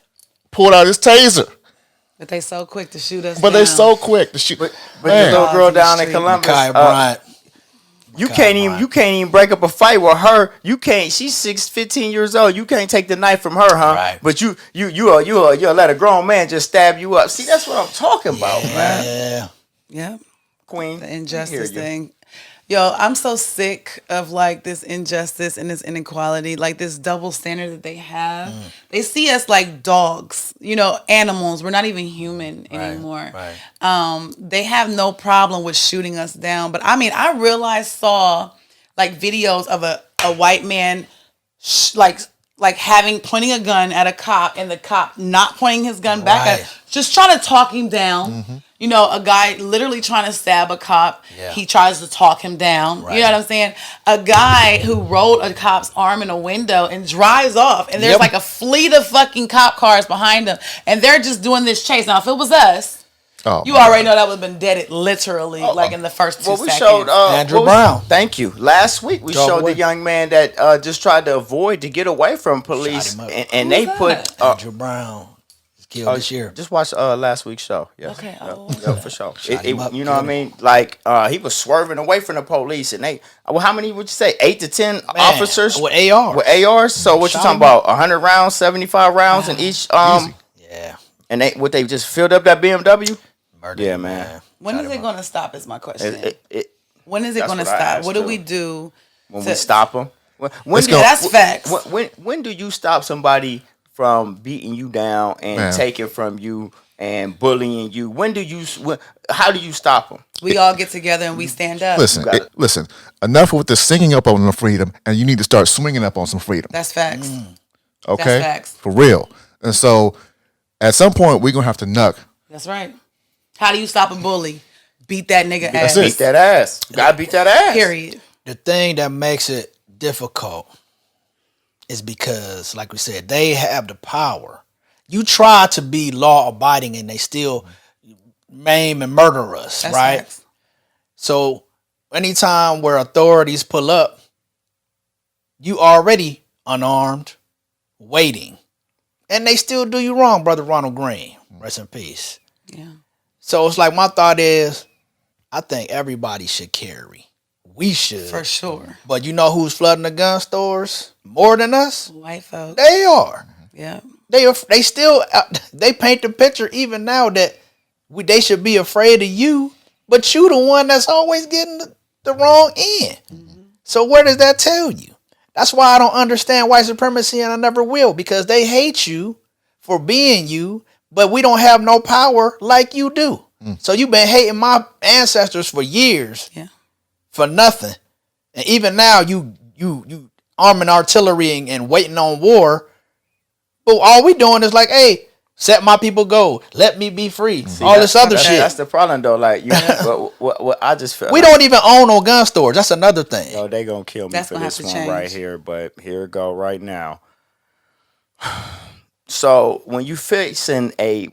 pulled out his taser. But they so quick to shoot us But down. they so quick to shoot. But the little girl down in Columbus, you can't even break up a fight with her. You can't. She's 15 years old. You can't take the knife from her, huh? Right. But you'll let a grown man just stab you up. See, that's what I'm talking about, man. Yeah. Yeah. Queen, The we hear injustice you. thing. Yo, I'm so sick of like this injustice and this inequality, like this double standard that they have. They see us like dogs, animals. We're not even human anymore. Right. They have no problem with shooting us down. But I mean, I saw like videos of a white man pointing a gun at a cop and the cop not pointing his gun back at him, just trying to talk him down. A guy literally trying to stab a cop. Yeah. He tries to talk him down. Right. You know what I'm saying? A guy who rolled a cop's arm in a window and drives off, and there's like a fleet of fucking cop cars behind him, and they're just doing this chase. Now, if it was us, you already know that would have been deaded literally, like in the first 2 seconds. We showed Andrew Brown. Thank you. Last week we showed the young man that just tried to get away from police, Shot him up. and they put Andrew Brown was killed this year. Just watch last week's show. Yes. Okay. Yeah, for sure. him up, You know what I mean? Like he was swerving away from the police, and how many would you say? 8 to 10 officers with ARs. With ARs. So what you Shot talking him about? 100 rounds, 75 rounds in each. Yeah. And they just filled up that BMW. Murdered Yeah, him, man. When is it going to stop? Is my question. When is it That's going to what I stop? asked What do too. we do? When to- we stop them. Let's go. That's facts. When do you stop somebody from beating you down and Man. taking from you and bullying you? How do you stop them? We all get together and we stand up. Listen, gotta- listen. Enough with the singing up on the freedom, and you need to start swinging up on some freedom. That's facts. Okay, That's facts. for real. And so, at some point, we're gonna have to knuck. That's right. How do you stop a bully? Beat that nigga That's ass. it. Beat that ass. You gotta beat that ass. Period. The thing that makes it difficult is because, like we said, they have the power. You try to be law abiding and they still maim and murder us, That's right? facts. So anytime where authorities pull up, you already unarmed, waiting. And they still do you wrong, Brother Ronald Green. Rest in peace. Yeah. So it's like my thought is, I think everybody should carry. We should. For sure. But you know who's flooding the gun stores more than us? White folks. They are. Yeah. They still they paint the picture even now that they should be afraid of you, but you the one that's always getting the wrong end. So where does that tell you? That's why I don't understand white supremacy, and I never will, because they hate you for being you, but we don't have no power like you do. So you've been hating my ancestors for years. Yeah. For nothing. And even now you arming artillery and waiting on war. But all we doing is like, hey, set my people go. Let me be free. All this other shit. That's the problem though. Like you, what I just feel. We don't even own no gun stores. That's another thing. No, they gonna kill me That's for gonna this have to one right change. here. But here it go right now. So when you facing a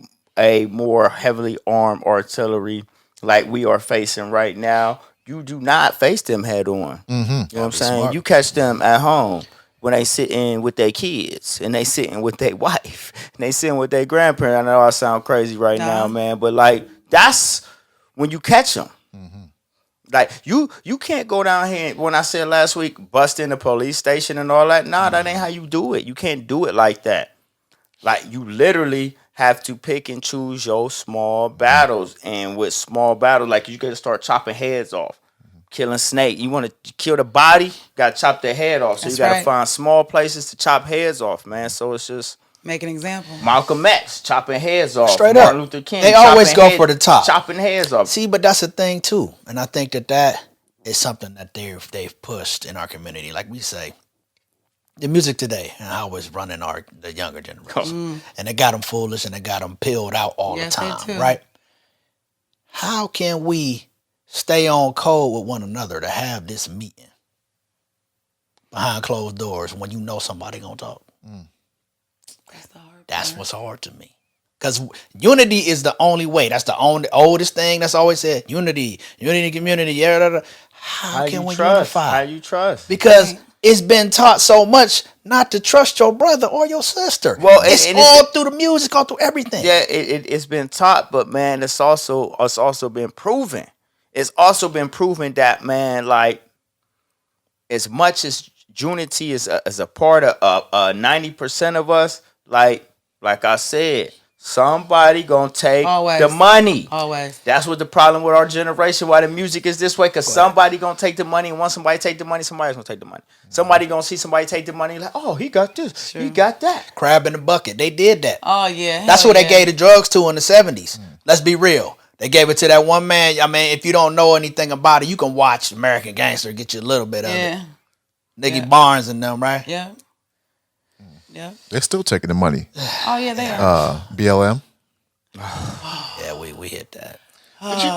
more heavily armed artillery like we are facing right now, you do not face them head on. You know what I'm saying? smart. You catch them at home when they sitting with their kids and they sitting with their wife and they sitting with their grandparents. I know I sound crazy right now, man, but like that's when you catch them. Like you can't go down here when I said last week bust in the police station and all that. Nah, that ain't how you do it. You can't do it like that. Like you literally have to pick and choose your small battles, and with small battles, like you got to start chopping heads off, killing snake. You want to kill the body, got to chop their head off. So That's you got to right. find small places to chop heads off, man. So it's just Make an example. Malcolm X chopping heads off. Straight Martin up. Luther King. They always chopping go for the top. chopping heads off. See, but that's the thing too. And I think that is something that they've pushed in our community. Like we say, the music today and how it's running the younger generation. And it got them foolish and it got them pilled out all Yes, the they time, do. right? How can we stay on code with one another to have this meeting behind closed doors when you know somebody gonna talk? That's the hard That's part. what's hard to me. Because unity is the only way. That's the oldest thing that's always said. Unity, community. Yeah, da, da. How can we unify? How you trust? Because it's been taught so much not to trust your brother or your sister. Well, it's and all through the music, all through everything. Yeah, it's been taught, but man, it's also been proven. It's also been proven that, man, like as much as unity is a part of 90% of us, like I said, somebody gonna take Always. the money. Always. That's what the problem with our generation, why the music is this way, because somebody gonna take the money, and once somebody take the money, somebody's gonna take the money. Somebody gonna see somebody take the money, like, oh, he got this, he got that. Crab in the bucket. They did that. Oh yeah. That's hell what they yeah. gave the drugs to in the 70s. Let's be real. They gave it to that one man. I mean, if you don't know anything about it, you can watch American Gangster, get you a little bit of Yeah. it. Nicky Yeah. Barnes and them, right? Yeah. Yeah. They're still taking the money. Oh yeah, they are. BLM. Yeah, we hit that.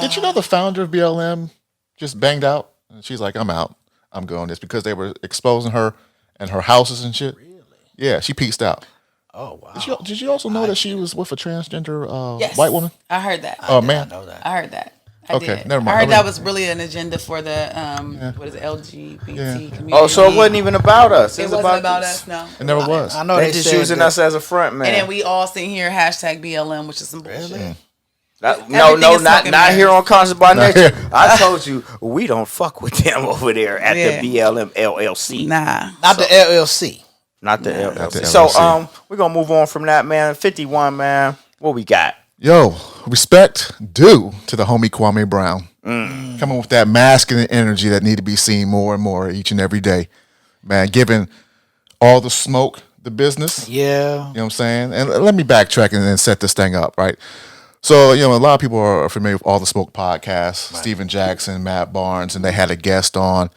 Did you know the founder of BLM just banged out? And she's like, I'm out. I'm going. It's because they were exposing her and her houses and shit. Really? Yeah, she peaced out. Oh wow. Did you also know that she was with a transgender Yes. white woman? I heard that. Oh man. I know that. I heard that. I Okay, did. never mind. I heard I that mean- was really an agenda for the what is it, LGBT community. Oh, so it wasn't even about us. It was wasn't about us. No. It never was. I know They they just said using that- us as a front man. And then we all sitting here hashtag BLM, which is some bullshit. Really? No, Everything is not smoking here mirrors. on Conscious by Nature. I told you we don't fuck with them over there at Yeah. the BLM LLC. Nah. Not the LLC. Not the Not LLC. the So LLC. we're gonna move on from that, man. 51, man. What we got? Yo, respect due to the homie Kwame Brown. Coming with that masculine energy that need to be seen more and more each and every day. Man, giving all the smoke the business. Yeah. You know what I'm saying? And let me backtrack and then set this thing up, right? So, a lot of people are familiar with All the Smoke podcast, Steven Jackson, Matt Barnes, and they had a guest on.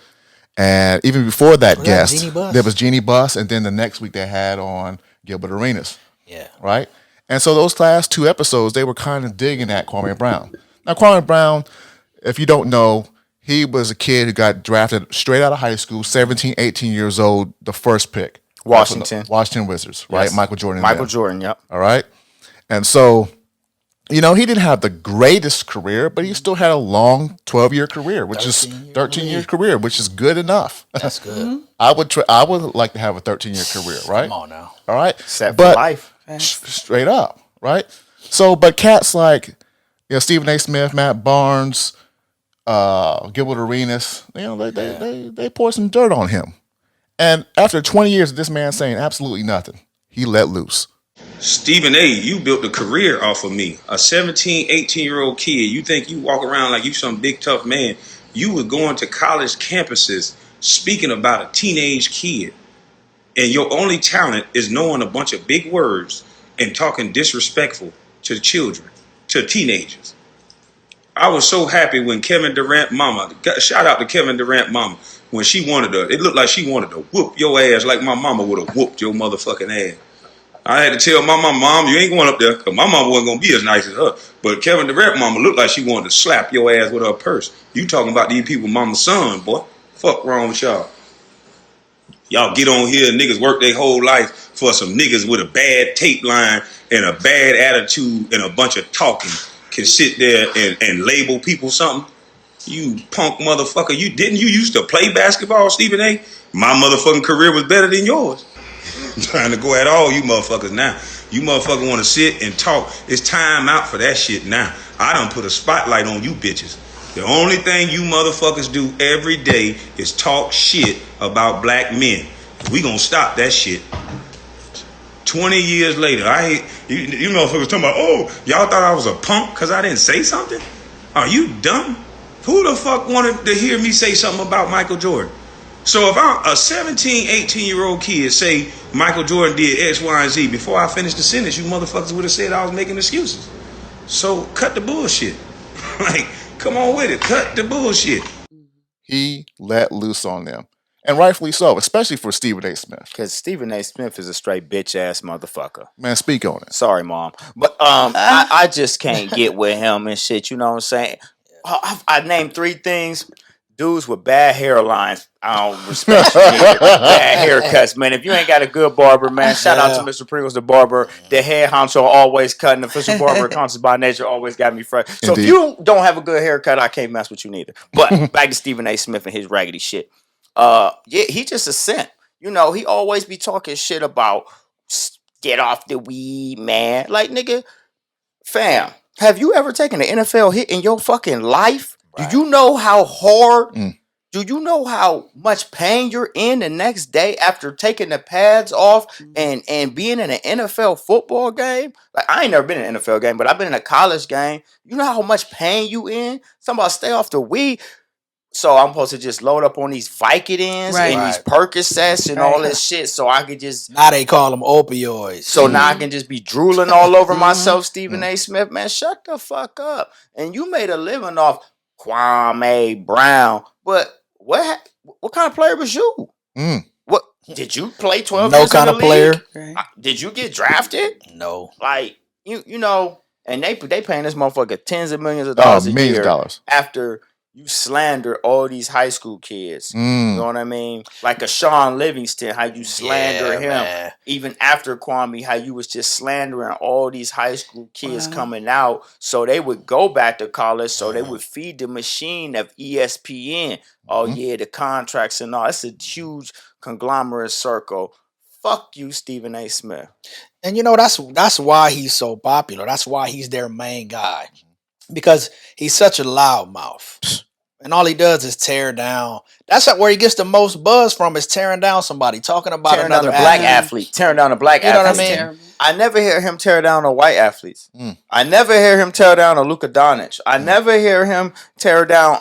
And even before that guest, there was Jeannie Buss, and then the next week they had on Gilbert Arenas. Yeah. Right? And so those last 2 episodes, they were kind of digging at Kwame Brown. Now, Kwame Brown, if you don't know, he was a kid who got drafted straight out of high school, 17, 18 years old, the first pick. Washington Wizards, right? Yes. Michael Jordan. Michael Jordan, yep. All right. And so, he didn't have the greatest career, but he still had a long 12-year career, which is 13-year career, which is good enough. That's good. I would like to have a 13-year career, right? Come on now. All right. Set for life. Straight up, right? So, but cats like, Stephen A. Smith, Matt Barnes, Gilbert Arenas, they poured some dirt on him. And after 20 years of this man saying absolutely nothing, he let loose. Stephen A., you built a career off of me. A 17, 18-year-old kid. You think you walk around like you some big tough man. You were going to college campuses speaking about a teenage kid. And your only talent is knowing a bunch of big words and talking disrespectful to children, to teenagers. I was so happy when Kevin Durant mama, shout out to Kevin Durant mama, when she it looked like she wanted to whoop your ass like my mama would have whooped your motherfucking ass. I had to tell my mom, you ain't going up there, because my mama wasn't going to be as nice as her. But Kevin Durant mama looked like she wanted to slap your ass with her purse. You talking about these people mama's son, boy. Fuck wrong with y'all. Y'all get on here, niggas work their whole life for some niggas with a bad tape line and a bad attitude and a bunch of talking can sit there and label people something. You punk motherfucker. You used to play basketball, Stephen A? My motherfucking career was better than yours. I'm trying to go at all you motherfuckers now. You motherfuckers want to sit and talk. It's time out for that shit now. I done put a spotlight on you bitches. The only thing you motherfuckers do every day is talk shit about black men. We gonna stop that shit. 20 years later, you motherfuckers talking about, y'all thought I was a punk because I didn't say something? Are you dumb? Who the fuck wanted to hear me say something about Michael Jordan? So if I'm a 17, 18-year-old kid say Michael Jordan did X, Y, and Z, before I finished the sentence, you motherfuckers would have said I was making excuses. So cut the bullshit. Like, come on with it. Cut the bullshit. He let loose on them. And rightfully so, especially for Stephen A. Smith. Because Stephen A. Smith is a straight bitch-ass motherfucker. Man, speak on it. Sorry, Mom. But I just can't get with him and shit, you know what I'm saying? I named 3 things. Dudes with bad hairlines, I don't respect you. Bad haircuts, man. If you ain't got a good barber, man, shout out to Mr. Pringles, the barber. The head honcho always cutting. The official barber, ConsciousByNature, always got me fresh. So Indeed. if you don't have a good haircut, I can't mess with you neither. But back to Stephen A. Smith and his raggedy shit. He just a simp. He always be talking shit about get off the weed, man. Like, nigga, fam, have you ever taken an NFL hit in your fucking life? Right. Do you know how hard? Do you know how much pain you're in the next day after taking the pads off and being in an NFL football game? Like, I ain't never been in an NFL game, but I've been in a college game. You know how much pain you in? Somebody stay off the weed. So I'm supposed to just load up on these Vicodins and these Percocets and all this shit, so I could just. Now they call them opioids. So now I can just be drooling all over myself, Stephen A. Smith. Man, shut the fuck up. And you made a living off Kwame Brown, but what kind of player was you? What did you play 12 no years kind in the of player. League? Did you get drafted? No. Like you know, and they paying this motherfucker tens of millions of dollars a millions year of dollars after you slander all these high school kids. You know what I mean? Like a Sean Livingston, how you slander him. Man. Even after Kwame, how you was just slandering all these high school kids coming out so they would go back to college, so they would feed the machine of ESPN. Oh yeah, the contracts and all. It's a huge conglomerate circle. Fuck you, Stephen A. Smith. And that's why he's so popular. That's why he's their main guy. Because he's such a loudmouth. And all he does is tear down. That's where he gets the most buzz from, is tearing down somebody, talking about Tearing down another a black athlete. athlete. Tearing down a black You know what I athlete. mean? Terrible. I never hear him tear down a white athletes. I never hear him tear down a Luka Doncic. I never hear him tear down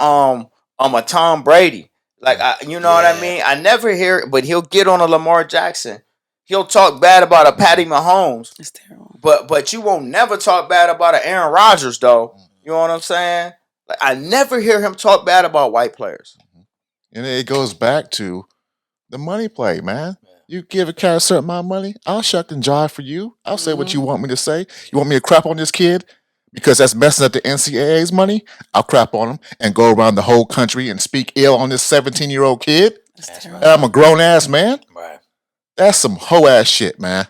a Tom Brady. Like you know what I mean? I never hear it, but he'll get on a Lamar Jackson. He'll talk bad about a Patty Mahomes. It's terrible. But you won't never talk bad about an Aaron Rodgers though. You know what I'm saying? Like I never hear him talk bad about white players. And it goes back to the money play, man. You give a cat a certain amount of money, I'll shuck and jive for you. I'll say what you want me to say. You want me to crap on this kid because that's messing up the NCAA's money? I'll crap on him and go around the whole country and speak ill on this 17-year-old kid. And I'm a grown ass man. Right. That's some hoe ass shit, man.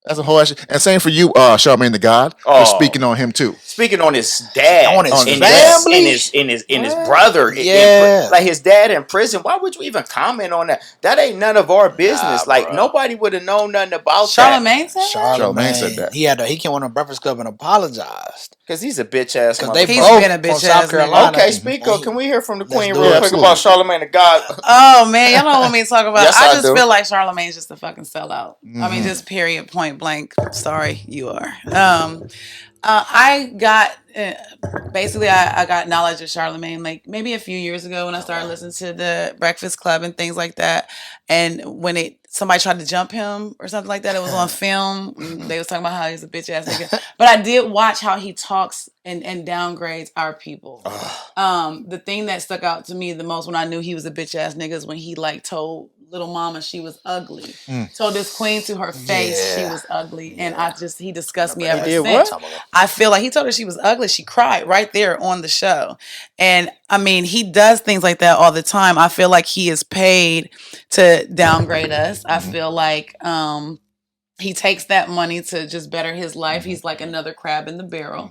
That's a whole ass shit. And same for you, Charmaine the God, for Oh. speaking on him too. Speaking on his dad, On his and family? his brother, Yeah. like his dad in prison. Why would you even comment on that? That ain't none of our business. Nah, like bro. nobody would have known nothing about Charlamagne said that? Charlamagne said that. He came on a Breakfast Club and apologized. because he's a bitch ass. Because they He's both been a from bitch South ass nigga. Carolina. Okay, speak up. Can we hear from the Let's queen do real it. quick about Charlamagne the God? Oh man, y'all don't want me to talk about. Yes, I I just do. feel like Charlamagne's just a fucking sellout. I mean, just period, point blank. Sorry, you are. I got basically I got knowledge of Charlamagne like maybe a few years ago when I started listening to the Breakfast Club and things like that. And when somebody tried to jump him or something like that, it was on film. They was talking about how he's a bitch ass nigga. But I did watch how he talks and downgrades our people. The thing that stuck out to me the most when I knew he was a bitch ass nigga is when he like told little mama she was ugly. Told this queen to her face she was ugly. And he disgusts me ever did since. what? I feel like he told her she was ugly. She cried right there on the show. And I mean, he does things like that all the time. I feel like he is paid to downgrade us. I feel like he takes that money to just better his life. He's like another crab in the barrel.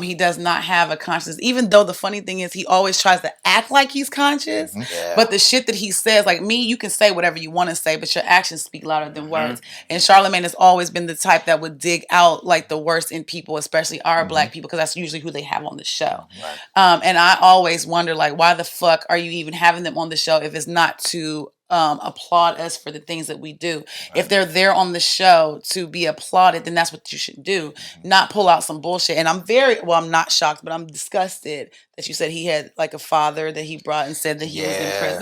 He does not have a conscience, even though the funny thing is he always tries to act like he's conscious. But the shit that he says, like me, you can say whatever you want to say, but your actions speak louder than words. And Charlamagne has always been the type that would dig out like the worst in people, especially our black people, because that's usually who they have on the show. And I always wonder, like, why the fuck are you even having them on the show if it's not to applaud us for the things that we do? If they're there on the show to be applauded, then that's what you should do, not pull out some bullshit. And I'm not shocked, but I'm disgusted that you said he had like a father that he brought and said that he was in prison.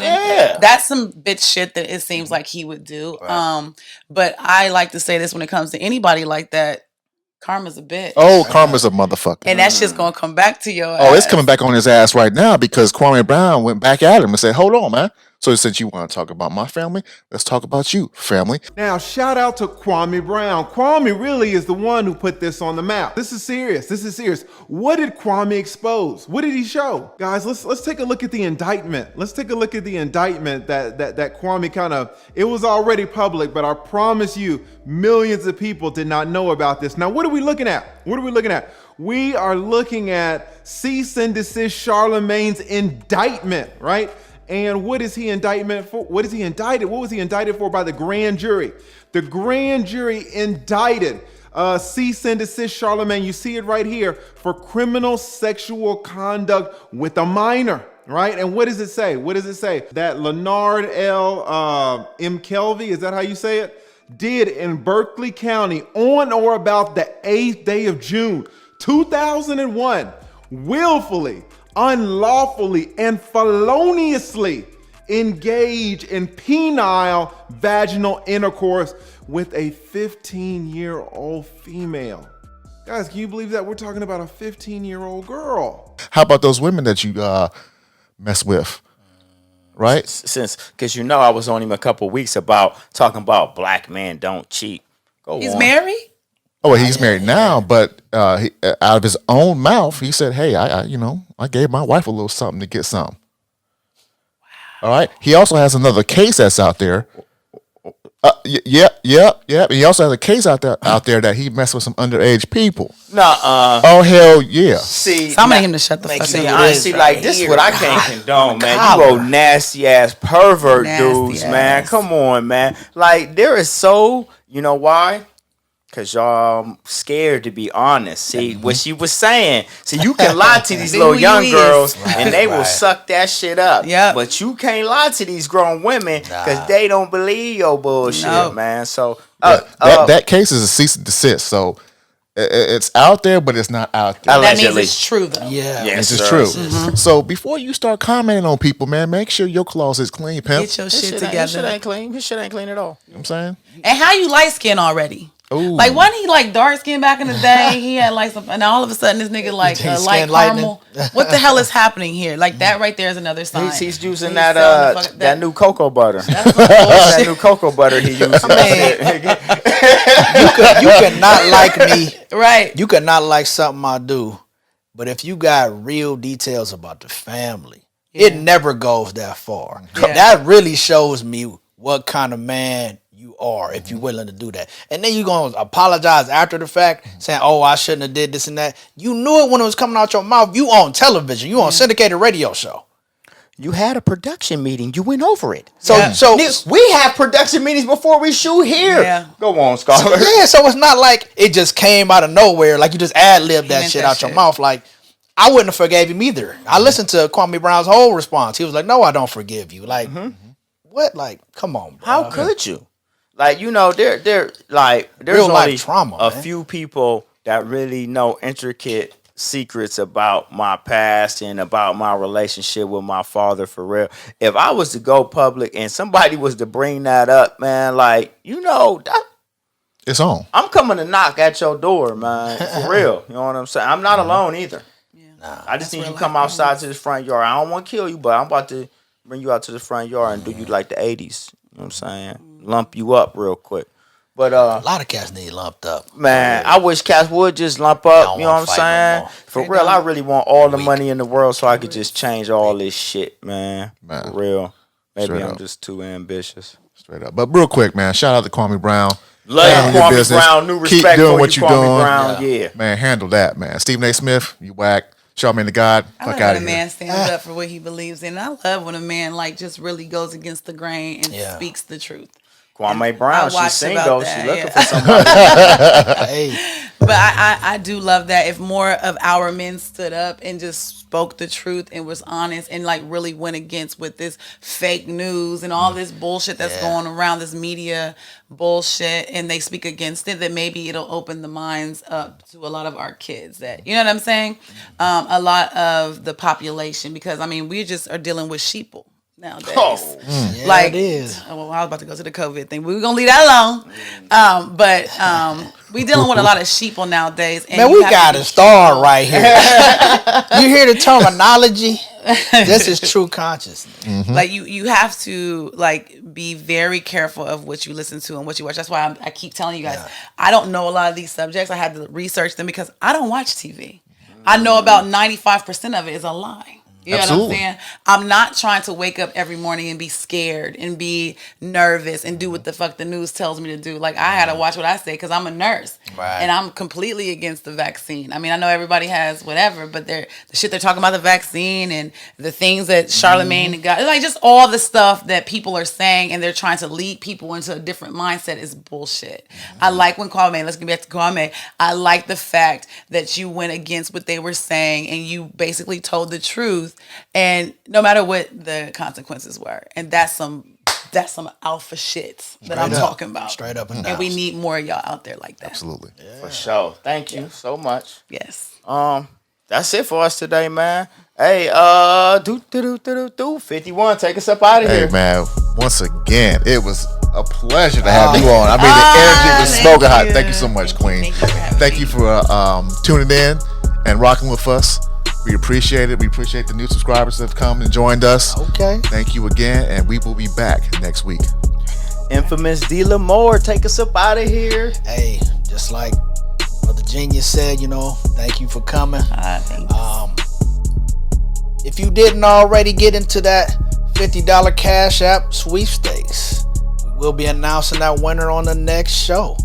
That's some bitch shit that it seems like he would do. But I like to say this when it comes to anybody like that, karma's a bitch. Oh, karma's a motherfucker. And that shit's gonna come back to your ass. Oh, it's coming back on his ass right now because Kwame Brown went back at him and said, hold on, man. So since you want to talk about my family, let's talk about you, family. Now, shout out to Kwame Brown. Kwame really is the one who put this on the map. This is serious. This is serious. What did Kwame expose? What did he show? Guys, let's take a look at the indictment. Let's take a look at the indictment that Kwame it was already public, but I promise you, millions of people did not know about this. Now, what are we looking at? What are we looking at? We are looking at cease and desist Charlamagne's indictment, right? And what is he indictment for? What is he indicted? What was he indicted for by the grand jury? The grand jury indicted cease and desist Charlamagne. You see it right here, for criminal sexual conduct with a minor, right? And what does it say? What does it say? That Leonard L. M. Kelvey, is that how you say it? Did in Berkeley County on or about the 8th day of June, 2001, willfully, unlawfully, and feloniously engage in penile vaginal intercourse with a 15-year-old female. Guys, can you believe that? We're talking about a 15-year-old girl. How about those women that you mess with? Right? Because I was on him a couple weeks about talking about black men don't cheat. He's married? Oh, well, he's married now, but out of his own mouth, he said, "Hey, I gave my wife a little something to get some." Wow. All right. He also has another case that's out there. Yeah. He also has a case out there that he messed with some underage people. Oh hell yeah. See, I'm gonna him to shut the fuck up. See, honestly, like this is what I can't condone, man. You go nasty ass pervert dudes, man. Come on, man. Like there is you know why? Cause y'all scared to be honest. See what she was saying. See, you can lie to these little young girls, and they will suck that shit up. Yep. But you can't lie to these grown women because they don't believe your bullshit, man. So that case is a cease and desist. So it's out there, but it's not out there. That means it's true, though. Yeah, yes, it's true. So before you start commenting on people, man, make sure your closet's clean, pimp. Get your shit together. His shit ain't clean. His shit ain't clean at all. You know what I'm saying? And how you light skin already? Ooh. Like, wasn't he like dark skin back in the day? He had like some, and all of a sudden this nigga like light caramel. What the hell is happening here? Like that right there is another sign. He's using that new cocoa butter. That's that new cocoa butter he uses. You could not like me. Right. You could not like something I do. But if you got real details about the family, it never goes that far. Yeah. That really shows me what kind of man you are if you're willing to do that. And then you're going to apologize after the fact, saying, oh, I shouldn't have did this and that. You knew it when it was coming out your mouth. You on television. You on syndicated radio show. You had a production meeting. You went over it. So we have production meetings before we shoot here. Yeah. Go on, Scholar. So it's not like it just came out of nowhere. Like you just ad-libbed that shit out your mouth. Like, I wouldn't have forgave him either. I listened to Kwame Brown's whole response. He was like, no, I don't forgive you. Like, what? Like, come on, bro. How could you? Like, you know, there's real only life trauma, a man. few people that really know intricate secrets about my past and about my relationship with my father for real. If I was to go public and somebody was to bring that up, man, like, you know, it's on. I'm coming to knock at your door, man, for real. You know what I'm saying? I'm not alone either. I just need you to come outside to the front yard. I don't want to kill you, but I'm about to bring you out to the front yard and do you like the 80s. You know what I'm saying? Lump you up real quick. But a lot of cats need lumped up. Man, I wish cats would just lump up. You know what I'm saying? No for real, I really want all the money in the world so I could just change all this shit, man. For real. Maybe Straight I'm up. just too ambitious. Straight up. But real quick, man, shout out to Kwame Brown. Love Handle your Kwame business. Brown. New Keep respect doing for what you, you're Kwame doing. Brown. Yeah. Man, handle that, man. Stephen A. Smith, you whack. Charlamagne the God. I Fuck love out when of a here. man stands up for what he believes in. I love when a man like just really goes against the grain and speaks the truth. Kwame Brown, she's single. She's looking for Hey. But I do love that if more of our men stood up and just spoke the truth and was honest and like really went against with this fake news and all this bullshit that's going around, this media bullshit, and they speak against it, that maybe it'll open the minds up to a lot of our kids that, you know what I'm saying? A lot of the population, because I mean, we just are dealing with sheeple nowadays. Yeah, Like, it is. well, I was about to go to the COVID thing. We're gonna leave that alone. But we dealing with a lot of sheeple nowadays. And Man, we got a star right here. You hear the terminology? This is true consciousness. Like you have to like be very careful of what you listen to and what you watch. That's why I keep telling you guys, I don't know a lot of these subjects. I had to research them because I don't watch TV. I know about 95% of it is a lie. You know what I'm saying? I'm not trying to wake up every morning and be scared and be nervous and do what the fuck the news tells me to do. Like, I had to watch what I say because I'm a nurse. Right. And I'm completely against the vaccine. I mean, I know everybody has whatever, but the shit they're talking about the vaccine and the things that Charlamagne and God, like just all the stuff that people are saying and they're trying to lead people into a different mindset is bullshit. I like when Kwame, let's get back to Kwame, I like the fact that you went against what they were saying and you basically told the truth. And no matter what the consequences were, and that's some alpha shit that I'm talking about. Straight up and down. And we need more of y'all out there like that. Absolutely. For sure. Thank you so much. Yes. That's it for us today, man. Hey, 51, take us up out of here. Hey, man, once again, it was a pleasure to have you on. I mean, the energy was smoking hot. Thank you so much, Queen. Thank you for tuning in and rocking with us. We appreciate it. We appreciate the new subscribers that have come and joined us. Okay. Thank you again, and we will be back next week. Infamous D. Lamore, take us up out of here. Hey, just like Brother Genius said, thank you for coming. Thanks. If you didn't already get into that $50 Cash App sweepstakes, we will be announcing that winner on the next show.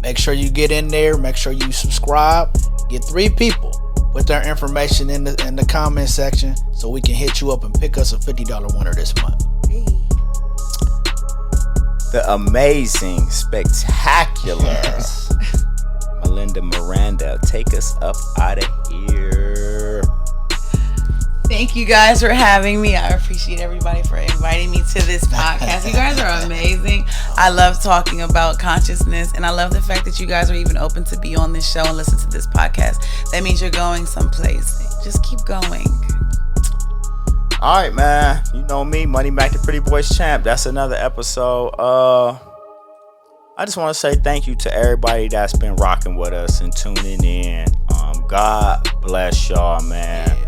Make sure you get in there. Make sure you subscribe. Get 3 people. Put their information in the comment section so we can hit you up and pick us a $50 winner this month. The amazing, spectacular Melinda Miranda, take us up out of here. Thank you guys for having me. I appreciate everybody for inviting me to this podcast. You guys are amazing. I love talking about consciousness, and I love the fact that you guys are even open to be on this show and listen to this podcast. That means you're going someplace. Just keep going. All right, man. You know me, Money Mac, the Pretty Boys Champ. That's another episode. I just want to say thank you to everybody that's been rocking with us and tuning in. God bless y'all, man.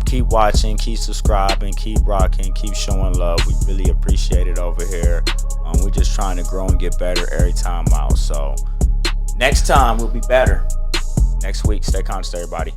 Keep watching, keep subscribing, keep rocking, keep showing love. We really appreciate it over here. We're just trying to grow and get better every time out. So next time we'll be better. Next week, stay conscious, everybody.